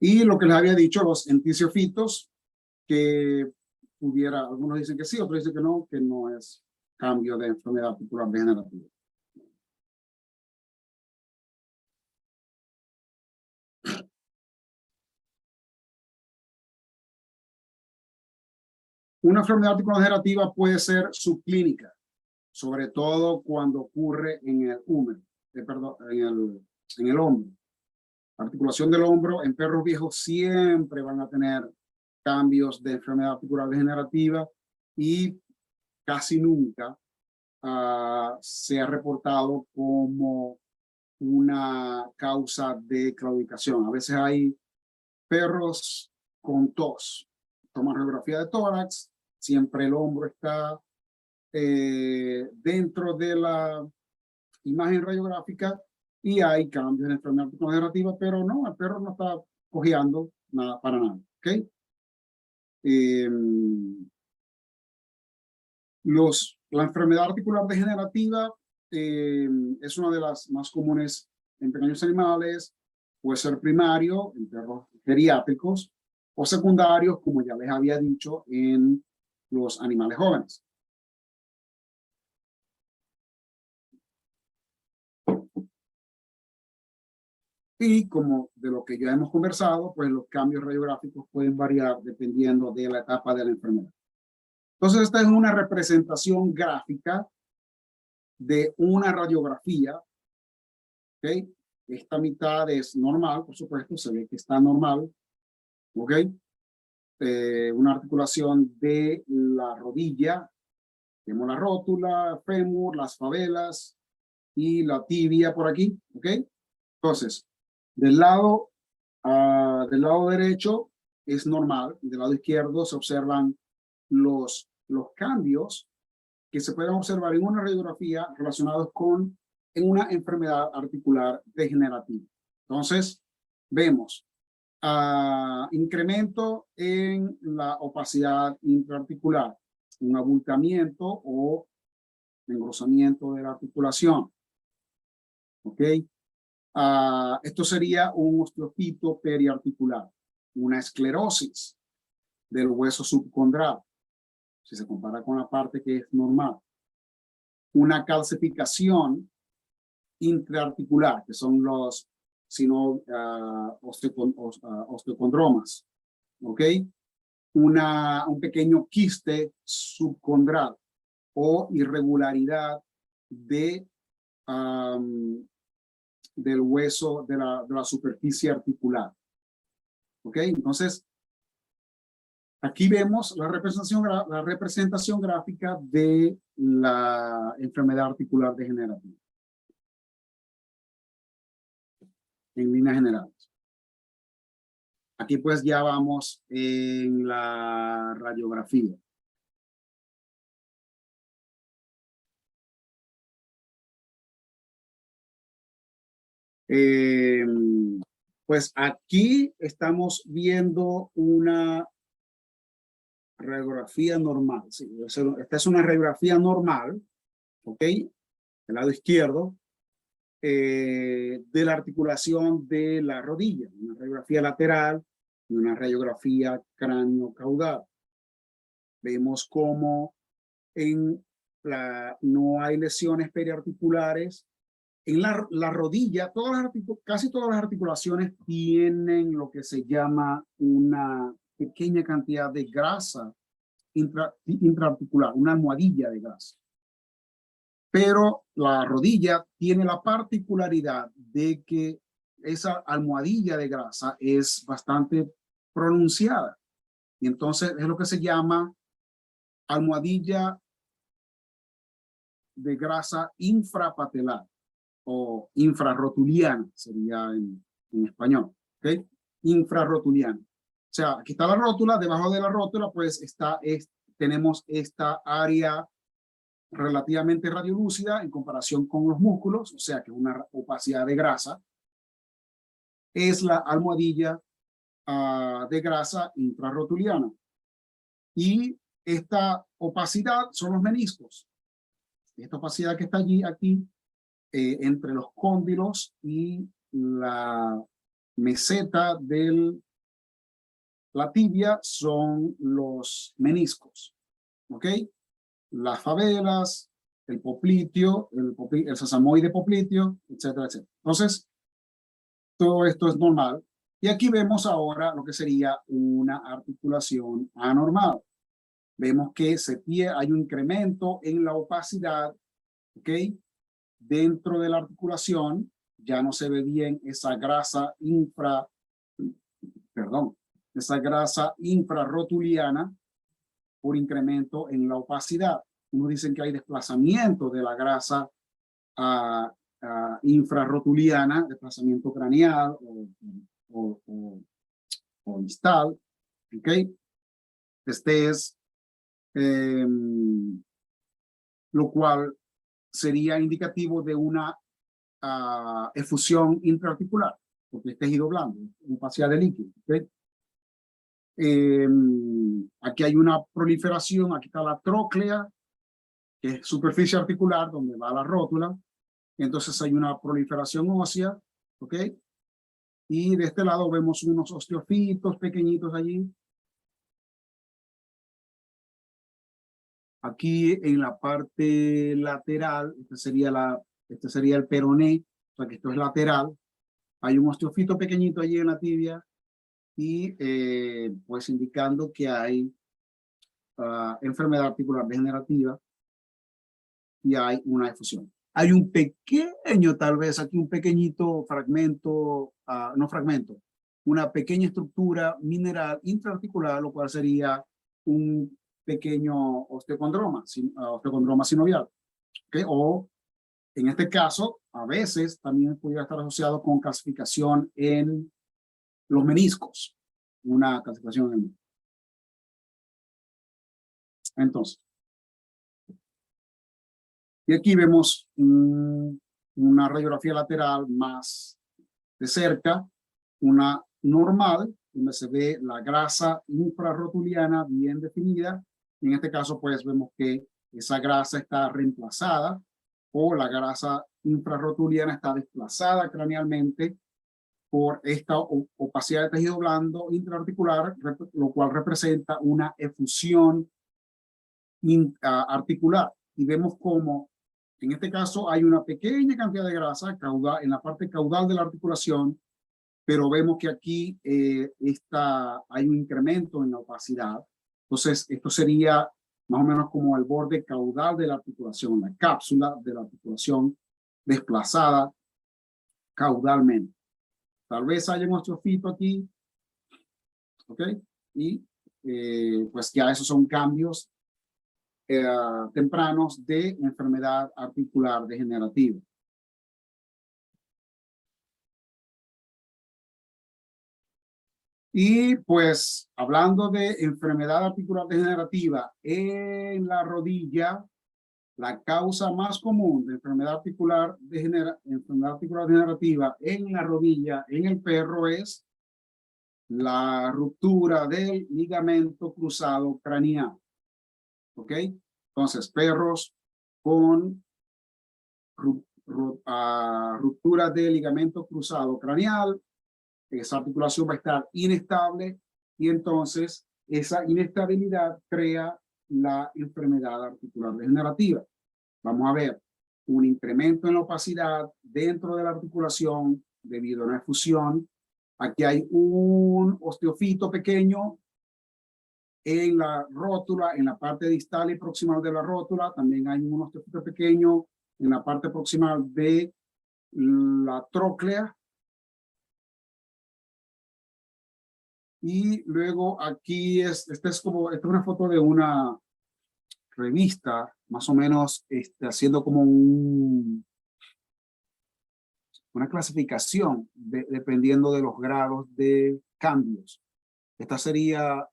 Y lo que les había dicho, los entisofitos, que pudiera, algunos dicen que sí, otros dicen que no es cambio de enfermedad articular degenerativa. Una enfermedad articular degenerativa puede ser subclínica, sobre todo cuando ocurre en el húmero, perdón, en el hombro. La articulación del hombro en perros viejos siempre van a tener cambios de enfermedad articular degenerativa y casi nunca se ha reportado como una causa de claudicación. A veces hay perros con tos, toman radiografía de tórax, siempre el hombro está dentro de la imagen radiográfica y hay cambios en enfermedad degenerativa, pero no, el perro no está cojeando nada, para nada. ¿Okay? La enfermedad articular degenerativa es una de las más comunes en pequeños animales, puede ser primario en perros geriátricos o secundarios, como ya les había dicho, en los animales jóvenes. Y como de lo que ya hemos conversado, pues los cambios radiográficos pueden variar dependiendo de la etapa de la enfermedad. Entonces, esta es una representación gráfica de una radiografía. ¿Ok? Esta mitad es normal, por supuesto, se ve que está normal. ¿Ok? Una articulación de la rodilla, tenemos la rótula, fémur, las favelas y la tibia por aquí. ¿Ok? Entonces, del lado derecho es normal, del lado izquierdo se observan los cambios que se pueden observar en una radiografía relacionados con una enfermedad articular degenerativa. Entonces, vemos incremento en la opacidad intraarticular, un abultamiento o engrosamiento de la articulación. ¿Ok? Esto sería un osteofito periarticular, una esclerosis del hueso subcondral, si se compara con la parte que es normal. Una calcificación intraarticular, que son los osteocondromas, ¿ok? Un pequeño quiste subcondral o irregularidad del hueso de la superficie articular. ¿Ok? Entonces, Aquí vemos la representación gráfica de la enfermedad articular degenerativa. En líneas generales. Aquí pues ya vamos en la radiografía. Pues aquí estamos viendo una radiografía normal. Sí, esta es una radiografía normal, ¿ok? El lado izquierdo de la articulación de la rodilla, una radiografía lateral y una radiografía cráneo-caudal. Vemos cómo no hay lesiones periarticulares. En la rodilla, casi todas las articulaciones tienen lo que se llama una pequeña cantidad de grasa intraarticular, una almohadilla de grasa. Pero la rodilla tiene la particularidad de que esa almohadilla de grasa es bastante pronunciada. Y entonces es lo que se llama almohadilla de grasa infrapatelar o infrarrotuliana, sería en español, ¿ok? Infrarrotuliana. O sea, aquí está la rótula, debajo de la rótula pues tenemos esta área relativamente radiolúcida en comparación con los músculos, o sea que una opacidad de grasa es la almohadilla de grasa infrarrotuliana. Y esta opacidad son los meniscos. Esta opacidad que está aquí, entre los cóndilos y la meseta de la tibia son los meniscos, ¿ok? Las favelas, el popliteo, el sesamoide popliteo, etcétera, etcétera. Entonces, todo esto es normal. Y aquí vemos ahora lo que sería una articulación anormal. Vemos que hay un incremento en la opacidad, ¿ok? Dentro de la articulación ya no se ve bien esa grasa infrarrotuliana por incremento en la opacidad. Unos dicen que hay desplazamiento de la grasa infrarrotuliana, desplazamiento craneal o distal, ¿ok? Este es lo cual sería indicativo de una efusión intraarticular, porque es tejido blando, opacidad de líquido, ¿okay? Aquí hay una proliferación, aquí está la tróclea, que es superficie articular, donde va la rótula, entonces hay una proliferación ósea, ¿ok? Y de este lado vemos unos osteofitos pequeñitos allí. Aquí en la parte lateral, este sería el peroné, o sea que esto es lateral. Hay un osteofito pequeñito allí en la tibia y pues indicando que hay enfermedad articular degenerativa y hay una efusión. Hay un pequeño, tal vez aquí un pequeñito fragmento, no fragmento, una pequeña estructura mineral intraarticular, lo cual sería un pequeño osteocondroma sinovial, ¿okay? O en este caso, a veces también pudiera estar asociado con calcificación en los meniscos, una calcificación en el menisco. Entonces, y aquí vemos una radiografía lateral más de cerca, una normal, donde se ve la grasa infrarrotuliana bien definida. En este caso, pues vemos que esa grasa está reemplazada o la grasa infrarrotuliana está desplazada cranealmente por esta opacidad de tejido blando intraarticular, lo cual representa una efusión articular. Y vemos como en este caso hay una pequeña cantidad de grasa en la parte caudal de la articulación, pero vemos que aquí hay un incremento en la opacidad. Entonces, esto sería más o menos como el borde caudal de la articulación, la cápsula de la articulación desplazada caudalmente. Tal vez haya un osteofito aquí, ¿ok? Y pues ya esos son cambios tempranos de enfermedad articular degenerativa. Y pues hablando de enfermedad articular degenerativa en la rodilla, la causa más común de enfermedad articular degenerativa en la rodilla en el perro es la ruptura del ligamento cruzado craneal. ¿Ok? Entonces, perros con ruptura del ligamento cruzado craneal, esa articulación va a estar inestable y entonces esa inestabilidad crea la enfermedad articular degenerativa. Vamos a ver un incremento en la opacidad dentro de la articulación debido a una efusión. Aquí hay un osteofito pequeño en la rótula, en la parte distal y proximal de la rótula. También hay un osteofito pequeño en la parte proximal de la tróclea. Y luego aquí esta es una foto de una revista, más o menos haciendo como una clasificación dependiendo de los grados de cambios. Esta sería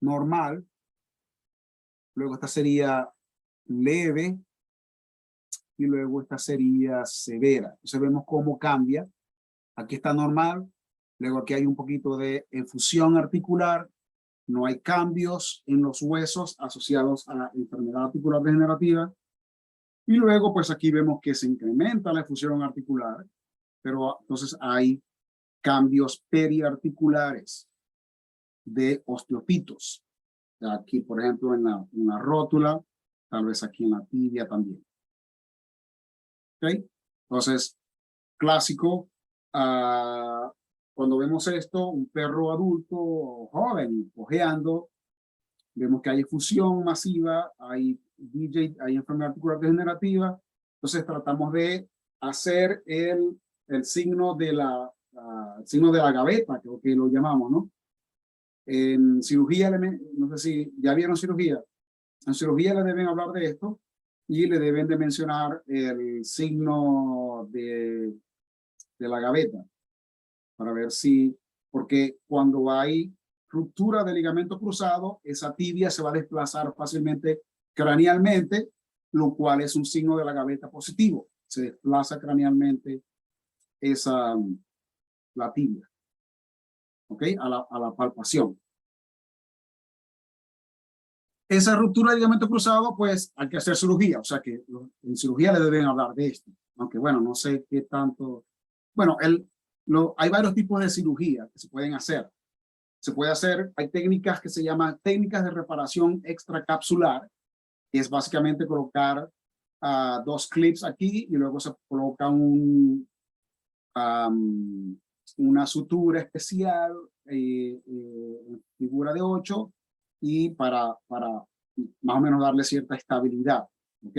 normal, luego esta sería leve y luego esta sería severa. Entonces vemos cómo cambia. Aquí está normal, luego aquí hay un poquito de efusión articular, no hay cambios en los huesos asociados a la enfermedad articular degenerativa. Y luego, pues aquí vemos que se incrementa la efusión articular, pero entonces hay cambios periarticulares de osteopitos. Aquí, por ejemplo, en la rótula, tal vez aquí en la tibia también. ¿Ok? Entonces, clásico, cuando vemos esto, un perro adulto joven cojeando, vemos que hay efusión masiva, hay enfermedad articular degenerativa. Entonces tratamos de hacer el signo de la gaveta, creo que lo llamamos, ¿no? En cirugía, no sé si ya vieron cirugía. En cirugía le deben hablar de esto y le deben de mencionar el signo de la gaveta para ver si, porque cuando hay ruptura del ligamento cruzado, esa tibia se va a desplazar fácilmente cranealmente, lo cual es un signo de la gaveta positivo. Se desplaza cranealmente la tibia, ¿ok? A la palpación. Esa ruptura del ligamento cruzado, pues hay que hacer cirugía, o sea que en cirugía le deben hablar de esto, aunque bueno, no sé qué tanto. Bueno, hay varios tipos de cirugía que se pueden hacer. Se puede hacer, hay técnicas que se llaman técnicas de reparación extracapsular, que es básicamente colocar 2 clips aquí y luego se coloca una sutura especial en figura de 8 y para más o menos darle cierta estabilidad, ¿ok?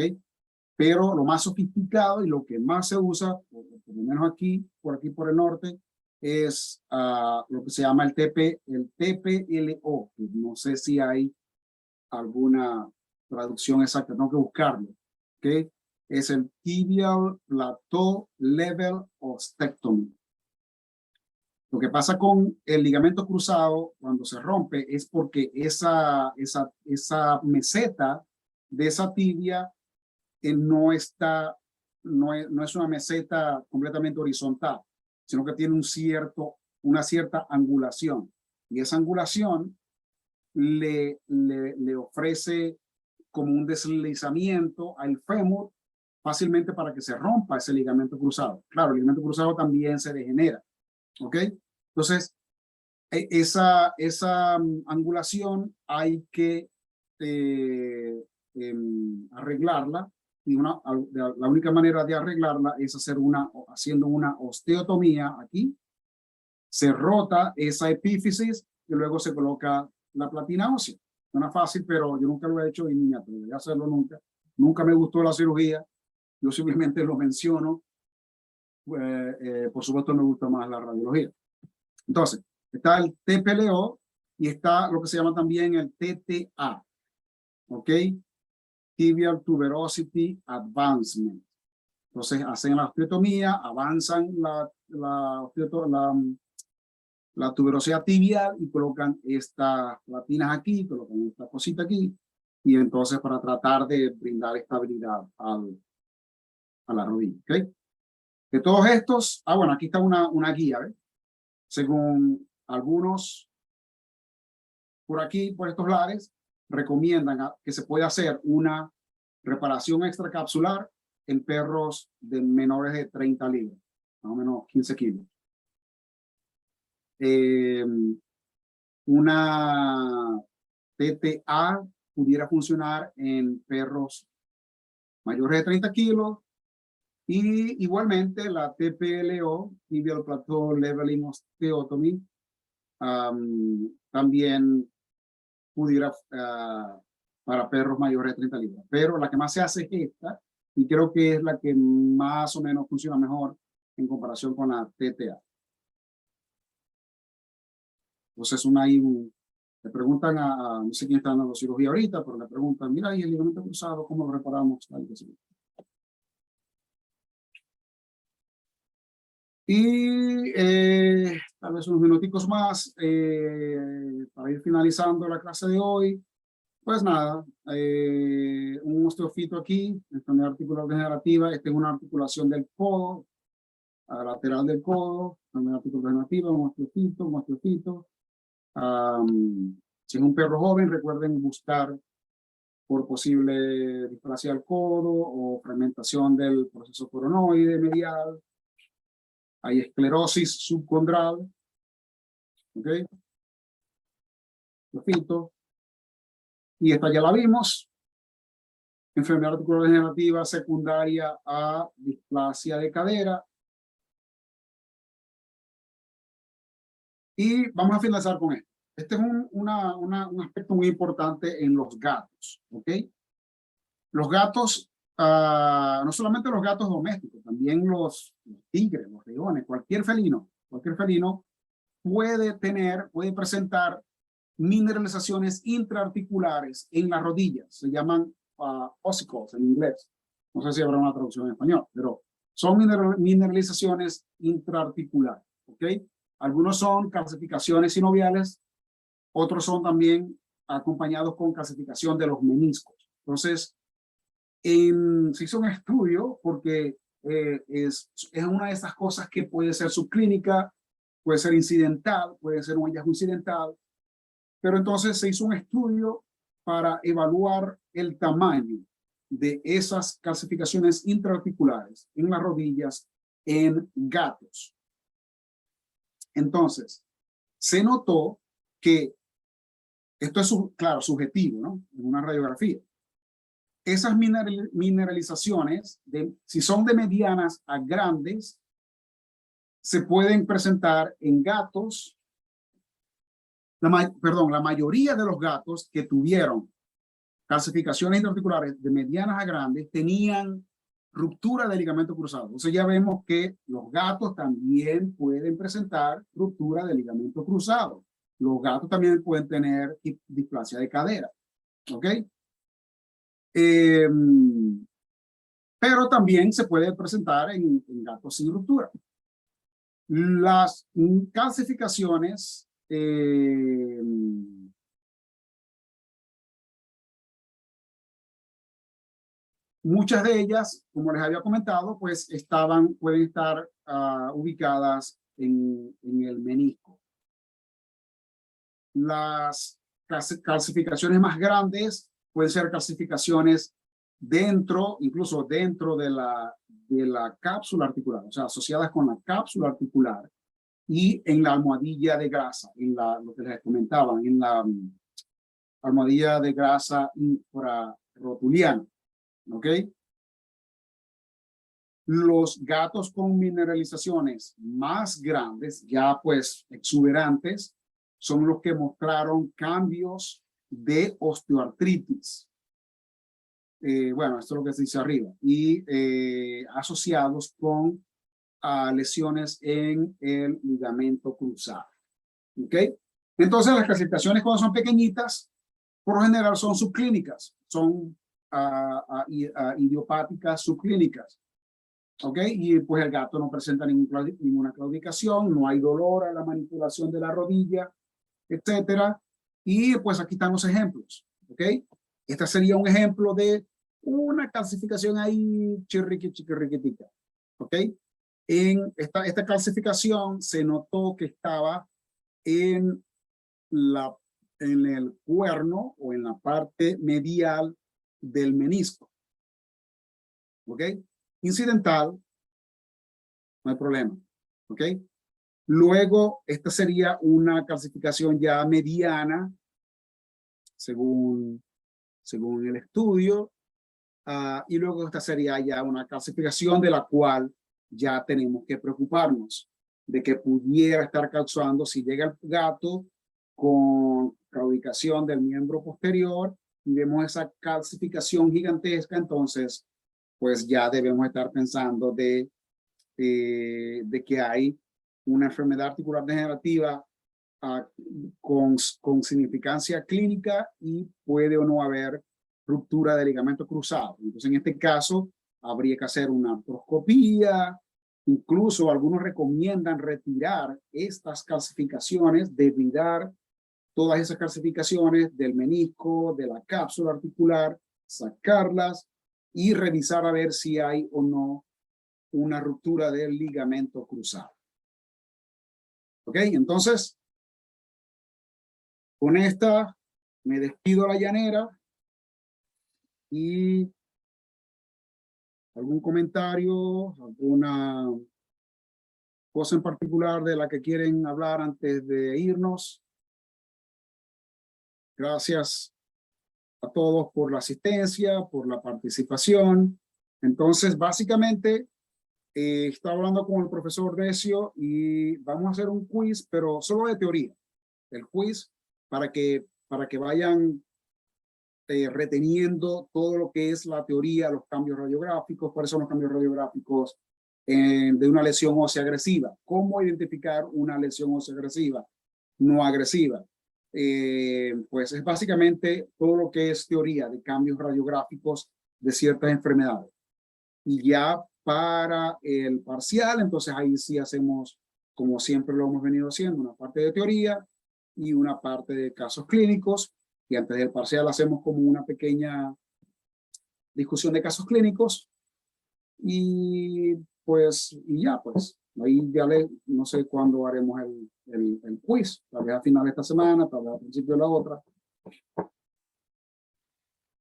Pero lo más sofisticado y lo que más se usa, por lo menos por aquí por el norte, es lo que se llama el TPLO, que no sé si hay alguna traducción exacta, tengo que buscarlo, ¿ok? Es el Tibial Plateau Level Ostectomy. Lo que pasa con el ligamento cruzado cuando se rompe es porque esa meseta de esa tibia no es una meseta completamente horizontal, sino que tiene una cierta angulación. Y esa angulación le ofrece como un deslizamiento al fémur fácilmente para que se rompa ese ligamento cruzado. Claro, el ligamento cruzado también se degenera. ¿Ok? Entonces, esa angulación hay que arreglarla. Y la única manera de arreglarla es haciendo una osteotomía aquí. Se rota esa epífisis y luego se coloca la platina ósea. Suena fácil, pero yo nunca lo he hecho y ni me atrevería a hacerlo nunca. Nunca me gustó la cirugía. Yo simplemente lo menciono. Por supuesto me gusta más la radiología. Entonces, está el TPLO, Y está lo que se llama también el TTA, ¿ok? Tibial Tuberosity Advancement. Entonces hacen la osteotomía, avanzan la tuberosidad tibial y colocan estas latinas aquí, colocan esta cosita aquí, y entonces para tratar de brindar estabilidad a la rodilla, ¿ok? De todos estos, bueno, aquí está una guía, ¿ves? Según algunos por aquí, por estos lares, recomiendan que se puede hacer una reparación extracapsular en perros de menores de 30 libras, más o menos 15 kilos. Una TTA pudiera funcionar en perros mayores de 30 kilos y igualmente la TPLO, Tibial Plateau Leveling Osteotomy, también pudiera para perros mayores de 30 libras. Pero la que más se hace es esta y creo que es la que más o menos funciona mejor en comparación con la TTA. Entonces le preguntan no sé quién está dando cirugía ahorita, pero le preguntan, mira, ¿y el ligamento cruzado cómo lo reparamos? Y tal vez unos minuticos más para ir finalizando la clase de hoy. Pues nada, un osteofito aquí, enfermedad articular degenerativa. Esta es una articulación del codo, a la lateral del codo, enfermedad articular degenerativa, un osteofito. Si es un perro joven, recuerden buscar por posible displasia del codo o fragmentación del proceso coronoide medial. Hay esclerosis subcondral, ¿ok? Osteofito. Y esta ya la vimos. Enfermedad articular degenerativa secundaria a displasia de cadera. Y vamos a finalizar con esto. Este es un aspecto muy importante en los gatos, ¿ok? Los gatos, no solamente los gatos domésticos, también los tigres, los leones, cualquier felino puede presentar mineralizaciones intraarticulares en las rodillas. Se llaman ossicles en inglés. No sé si habrá una traducción en español, pero son mineralizaciones intraarticulares, ¿ok? Algunos son calcificaciones sinoviales, otros son también acompañados con calcificación de los meniscos. Entonces, se hizo un estudio porque es una de esas cosas que puede ser subclínica, puede ser incidental, puede ser un hallazgo incidental, pero entonces se hizo un estudio para evaluar el tamaño de esas calcificaciones intraarticulares en las rodillas en gatos. Entonces, se notó que esto es, claro, subjetivo, ¿no? En una radiografía. Esas mineralizaciones, si son de medianas a grandes, se pueden presentar en gatos. La mayoría de los gatos que tuvieron calcificaciones intraarticulares de medianas a grandes tenían ruptura de ligamento cruzado. Entonces ya vemos que los gatos también pueden presentar ruptura de ligamento cruzado. Los gatos también pueden tener displasia de cadera. ¿Ok? Pero también se puede presentar en gatos sin ruptura. Las calcificaciones muchas de ellas, como les había comentado, pues pueden estar ubicadas en el menisco. Las calcificaciones más grandes pueden ser calcificaciones incluso dentro de la cápsula articular, o sea, asociadas con la cápsula articular y en la almohadilla de grasa, lo que les comentaba, en la almohadilla de grasa infrarrotuliana. ¿Ok? Los gatos con mineralizaciones más grandes, ya pues exuberantes, son los que mostraron cambios de osteoartritis. Bueno, esto es lo que se dice arriba. Y asociados con lesiones en el ligamento cruzado. ¿Ok? Entonces, las clasificaciones cuando son pequeñitas, por lo general son subclínicas, son idiopáticas subclínicas. ¿Ok? Y pues el gato no presenta ninguna claudicación, no hay dolor a la manipulación de la rodilla, etcétera. Y pues aquí están los ejemplos. ¿Ok? Este sería un ejemplo de una clasificación ahí chiquirriquitica. ¿Ok? En esta clasificación se notó que estaba en el cuerno o en la parte medial del menisco. ¿Ok? Incidental, no hay problema. ¿Ok? Luego, esta sería una clasificación ya mediana, según el estudio. Y luego esta sería ya una clasificación de la cual ya tenemos que preocuparnos de que pudiera estar causando, si llega el gato con claudicación del miembro posterior y vemos esa calcificación gigantesca, entonces pues ya debemos estar pensando de que hay una enfermedad articular degenerativa con significancia clínica y puede o no haber ruptura de ligamento cruzado. Entonces, en este caso, habría que hacer una artroscopía. Incluso algunos recomiendan retirar estas calcificaciones, debridar todas esas calcificaciones del menisco, de la cápsula articular, sacarlas y revisar a ver si hay o no una ruptura del ligamento cruzado. ¿Ok? Entonces, con esta me despido a la llanera y algún comentario, alguna cosa en particular de la que quieren hablar antes de irnos. Gracias a todos por la asistencia, por la participación. Entonces, básicamente, estaba hablando con el profesor Decio y vamos a hacer un quiz, pero solo de teoría. El quiz para que vayan reteniendo todo lo que es la teoría, los cambios radiográficos, cuáles son los cambios radiográficos de una lesión ósea agresiva, cómo identificar una lesión ósea agresiva, no agresiva. Pues es básicamente todo lo que es teoría de cambios radiográficos de ciertas enfermedades. Y ya para el parcial, entonces ahí sí hacemos, como siempre lo hemos venido haciendo, una parte de teoría y una parte de casos clínicos. Y antes del parcial hacemos como una pequeña discusión de casos clínicos. Y pues, y ya, pues, ahí ya no sé cuándo haremos el quiz, tal vez a final de esta semana, tal vez a principio de la otra.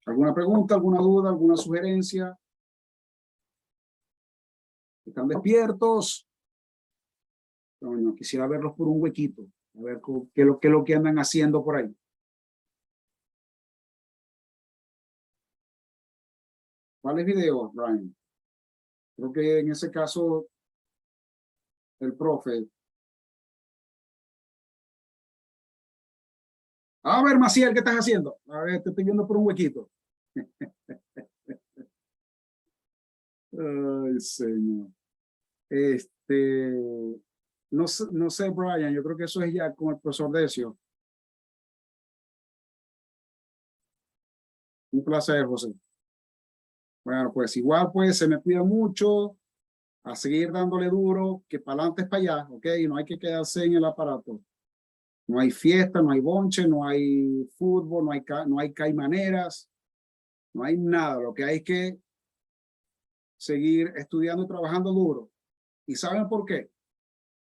¿Alguna pregunta, alguna duda, alguna sugerencia? ¿Están despiertos? Bueno, quisiera verlos por un huequito, a ver qué es lo que andan haciendo por ahí. ¿Cuáles videos, Brian? Creo que en ese caso, el profe. A ver, Maciel, ¿qué estás haciendo? A ver, te estoy viendo por un huequito. Ay, señor. No sé, Brian, yo creo que eso es ya con el profesor Decio. Un placer, José. Bueno, pues igual, pues se me cuida mucho, a seguir dándole duro, que para adelante es para allá, ¿ok? No hay que quedarse en el aparato. No hay fiesta, no hay bonche, no hay fútbol, no hay caimaneras, no hay nada. Lo que hay que seguir estudiando y trabajando duro. ¿Y saben por qué?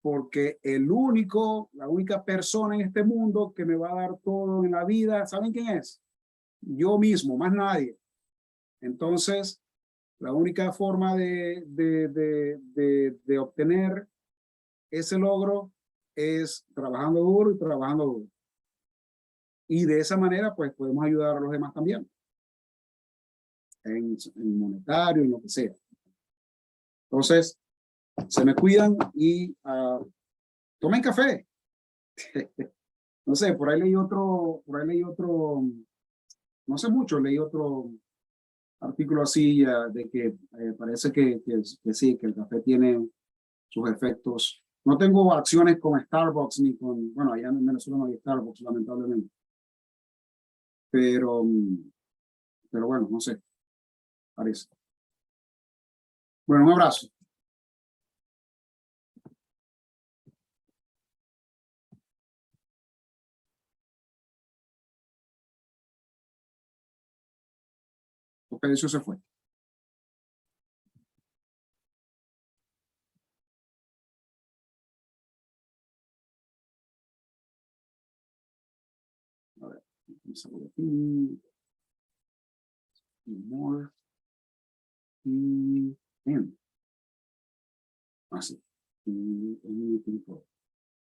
Porque la única persona en este mundo que me va a dar todo en la vida, ¿saben quién es? Yo mismo, más nadie. Entonces, la única forma de obtener ese logro es trabajando duro y trabajando duro. Y de esa manera, pues, podemos ayudar a los demás también. En monetario, en lo que sea. Entonces, se me cuidan y tomen café. No sé, por ahí leí otro, no sé mucho, leí otro artículo así de que parece que sí, que el café tiene sus efectos No tengo acciones con Starbucks ni con, bueno, allá en Venezuela no hay Starbucks, lamentablemente. Pero bueno, no sé. Parece. Bueno, un abrazo. Expedición se fue. A ver, vamos a ver aquí. More. Y end. Así. Y